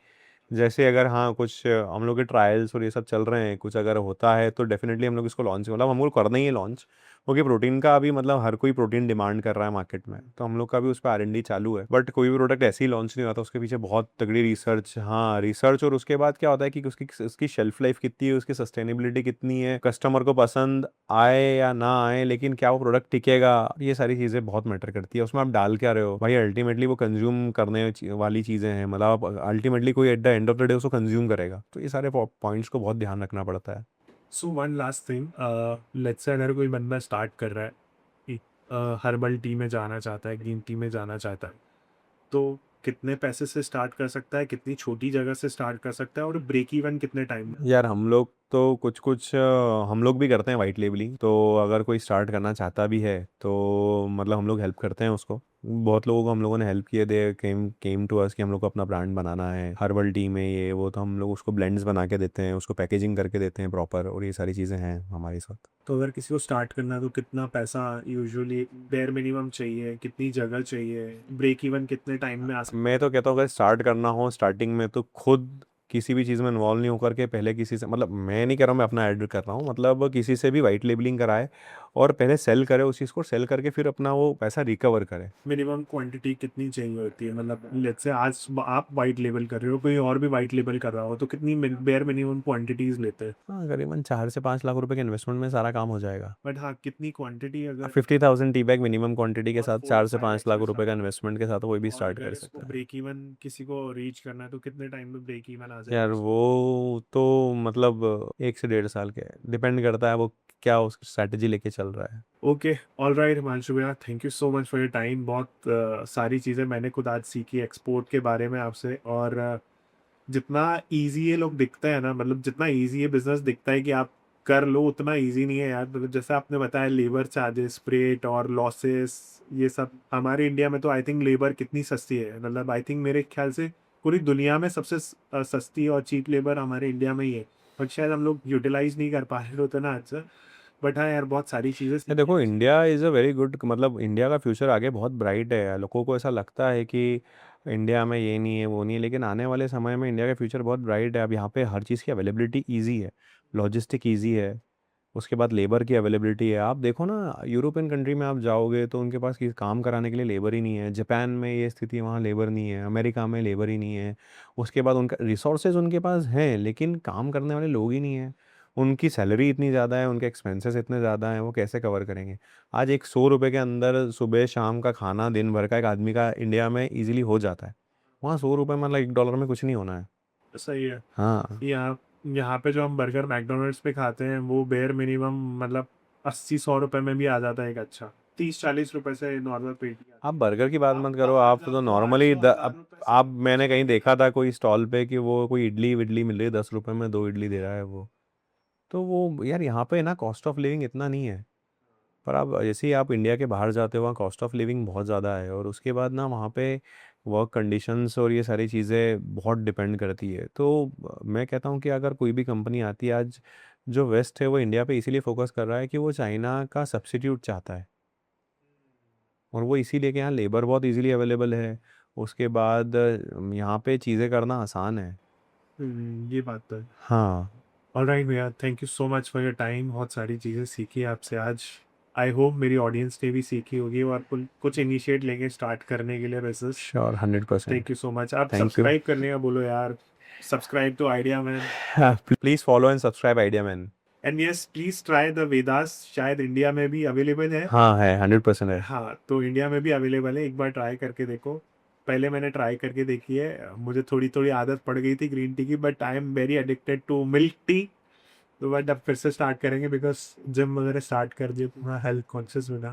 जैसे अगर हाँ कुछ हम लोग के ट्रायल्स और ये सब चल रहे हैं, कुछ अगर होता है तो डेफिनेटली हम लोग इसको लॉन्च, मतलब हम लोग करना ही है लॉन्च, क्योंकि प्रोटीन का अभी मतलब हर कोई प्रोटीन डिमांड कर रहा है मार्केट में। तो हम लोग का भी उस पर R&D चालू है। बट कोई भी प्रोडक्ट ऐसे ही लॉन्च नहीं होता, उसके पीछे बहुत तगड़ी रिसर्च, हाँ रिसर्च। और उसके बाद क्या होता है कि उसकी शेल्फ लाइफ कितनी है, उसकी सस्टेनेबिलिटी कितनी है, कस्टमर को पसंद आए या ना आए, लेकिन क्या वो प्रोडक्ट टिकेगा, ये सारी चीज़ें बहुत मैटर करती है। उसमें आप डाल क्या रहे हो भाई, अल्टीमेटली वो कंज्यूम करने वाली चीज़ें हैं। मतलब अल्टीमेटली कोई at the end of the day उसको कंज्यूम करेगा। तो ये सारे पॉइंट्स को बहुत ध्यान रखना पड़ता है। So one last thing, let's say अगर कोई बंदा स्टार्ट कर रहा है कि हर्बल टी में जाना चाहता है, ग्रीन टी में जाना चाहता है, तो कितने पैसे से स्टार्ट कर सकता है, कितनी छोटी जगह से स्टार्ट कर सकता है, और ब्रेक इवन कितने टाइम में? यार हम लोग तो कुछ कुछ हम लोग भी करते हैं वाइट लेबलिंग। तो अगर कोई स्टार्ट करना चाहता भी है तो मतलब हम लोग हेल्प करते हैं उसको। बहुत लोगों को हम लोगों ने हेल्प किए, दे केम टू अस कि हम लोग को अपना ब्रांड बनाना है हर्बल टी में ये वो, तो हम लोग उसको ब्लेंड्स बना के देते हैं, उसको पैकेजिंग करके देते हैं प्रॉपर, और ये सारी चीज़ें हैं हमारे साथ। तो अगर किसी को स्टार्ट करना है तो कितना पैसा यूजुअली बेयर मिनिमम चाहिए, कितनी जगह चाहिए, ब्रेक इवन कितने टाइम में आ सकता मैं तो कहता हूँ अगर स्टार्ट करना हो स्टार्टिंग में तो खुद किसी भी चीज़ में इन्वॉल्व नहीं होकर के पहले किसी से, मतलब मैं नहीं कह रहा हूँ मैं अपना ऐड कर रहा हूँ, मतलब किसी से भी वाइट लेबलिंग कराए और पहले सेल करे उस चीज़ को, सेल करके फिर अपना वो पैसा रिकवर करे। मिनिमम क्वांटिटी कितनी चाहिए होती है? मतलब लेट्स से आज आप वाइट लेबल कर रहे हो, कोई और भी वाइट लेबल कर रहा हो, तो कितनी बेयर मिनिमम क्वांटिटीज लेते हैं? हाँ करीबन 4 से 5 लाख रुपए के इन्वेस्टमेंट में सारा काम हो जाएगा। बट हाँ, कितनी क्वांटिटी अगर, 50,000 टी बैग मिनिमम क्वांटिटी के और साथ 4 से 5 लाख 4 से 5 रुपए का इन्वेस्टमेंट के साथ कोई भी और स्टार्ट अगर कर इसको सकता है। ब्रेक इवन किसी को रीच करना है तो कितने टाइम में ब्रेक इवन आ यार जाएगा? वो तो मतलब 1 से 1.5 साल के डिपेंड करता है वो क्या उसकी स्ट्रैटेजी लेके चल रहा है। ओके, ऑल राइट हिमांशु भैया, thank you so much for your time. बहुत सारी चीज़ें मैंने खुद आज सीखी एक्सपोर्ट के बारे में आपसे। और जितना इजी ये लोग दिखता है ना, मतलब जितना इजी ये बिजनेस दिखता है कि आप कर लो, उतना इजी नहीं है यार। मतलब जैसे आपने बताया, लेबर चार्जेस, फ्रेट और लॉसेस, ये सब हमारे इंडिया में तो आई थिंक लेबर कितनी सस्ती है, मतलब आई थिंक मेरे ख्याल से पूरी दुनिया में सबसे सस्ती और चीप लेबर हमारे इंडिया में ही है। बट शायद हम लोग यूटिलाइज नहीं कर पा रहे होते ना आज। बट हाँ यार, बहुत सारी चीज़ें ये सीखी देखो आज। India is a very good, मतलब इंडिया का फ्यूचर आगे बहुत ब्राइट है। लोगों को ऐसा लगता है कि इंडिया में ये नहीं है वो नहीं है, लेकिन आने वाले समय में इंडिया का फ्यूचर बहुत ब्राइट है। अब यहाँ पे हर चीज़ की अवेलेबिलिटी ईजी है, लॉजिस्टिक ईजी है, उसके बाद लेबर की अवेलेबिलिटी है। आप देखो ना, यूरोपियन कंट्री में आप जाओगे तो उनके पास काम कराने के लिए लेबर ही नहीं है। जापान में ये स्थिति, वहाँ लेबर नहीं है। अमेरिका में लेबर ही नहीं है। उसके बाद उनका रिसोर्सेज उनके पास हैं, लेकिन काम करने वाले लोग ही नहीं हैं। उनकी सैलरी इतनी ज़्यादा है, उनके एक्सपेंसेस इतने ज़्यादा हैं, वो कैसे कवर करेंगे? आज एक 100 रुपये के अंदर सुबह शाम का खाना दिन भर का एक आदमी का इंडिया में ईजिली हो जाता है। वहाँ 100 रुपये मतलब $1 में कुछ नहीं होना है। सही है। हाँ। यहाँ यहाँ पे जो हम बर्गर मैकडोनल्ड्स पे खाते हैं वो बेयर मिनिमम मतलब 80-100 रुपए में भी आ जाता है एक अच्छा। 30-40 रुपए से नॉर्मल पेटी आती आप है। बर्गर की बात मत करो, बाहर आप जाओ तो तो नॉर्मली 800-1000 रुपए से आप मैंने कहीं देखा था कोई स्टॉल पे कि वो कोई इडली विडली मिल रही है 10 रुपए में, 2 इडली दे रहा है वो। तो वो यार यहाँ पे ना कॉस्ट ऑफ लिविंग इतना नहीं है। पर आप जैसे ही आप इंडिया के बाहर जाते हो, वहाँ कॉस्ट ऑफ लिविंग बहुत ज़्यादा है, और उसके बाद ना वहाँ पे वर्क कंडीशंस और ये सारी चीज़ें बहुत डिपेंड करती है। तो मैं कहता हूँ कि अगर कोई भी कंपनी आती है आज, जो वेस्ट है वो इंडिया पे इसीलिए फोकस कर रहा है कि वो चाइना का सब्स्टिट्यूट चाहता है, और वो इसीलिए कि यहाँ लेबर बहुत इजीली अवेलेबल है। उसके बाद यहाँ पे चीज़ें करना आसान है। ये बात तो है। हाँ। ऑलराइट भैया, thank you so much for your time. बहुत सारी चीज़ें सीखी आपसे आज। आई होप मेरी ऑडियंस ने भी सीखी होगी और कुछ इनिशिएट लेंगे स्टार्ट करने के लिए business. Sure, 100%। Thank you so much. आप थैंक यू। सब्सक्राइब करने का बोलो यार। Subscribe to idea man. Please follow and subscribe idea man. And yes, please try the Vedas. शायद इंडिया में भी अवेलेबल है। हाँ है, 100% है। हाँ, तो इंडिया में भी अवेलेबल है। एक बार ट्राई करके देखो। पहले मैंने ट्राई करके देखी है, मुझे थोड़ी थोड़ी आदत पड़ गई थी ग्रीन टी की, but I am very addicted to milk tea. तो बट अब फिर से स्टार्ट करेंगे बिकॉज जिम वगैरह स्टार्ट कर दिए, थोड़ा हेल्थ कॉन्शियस बना।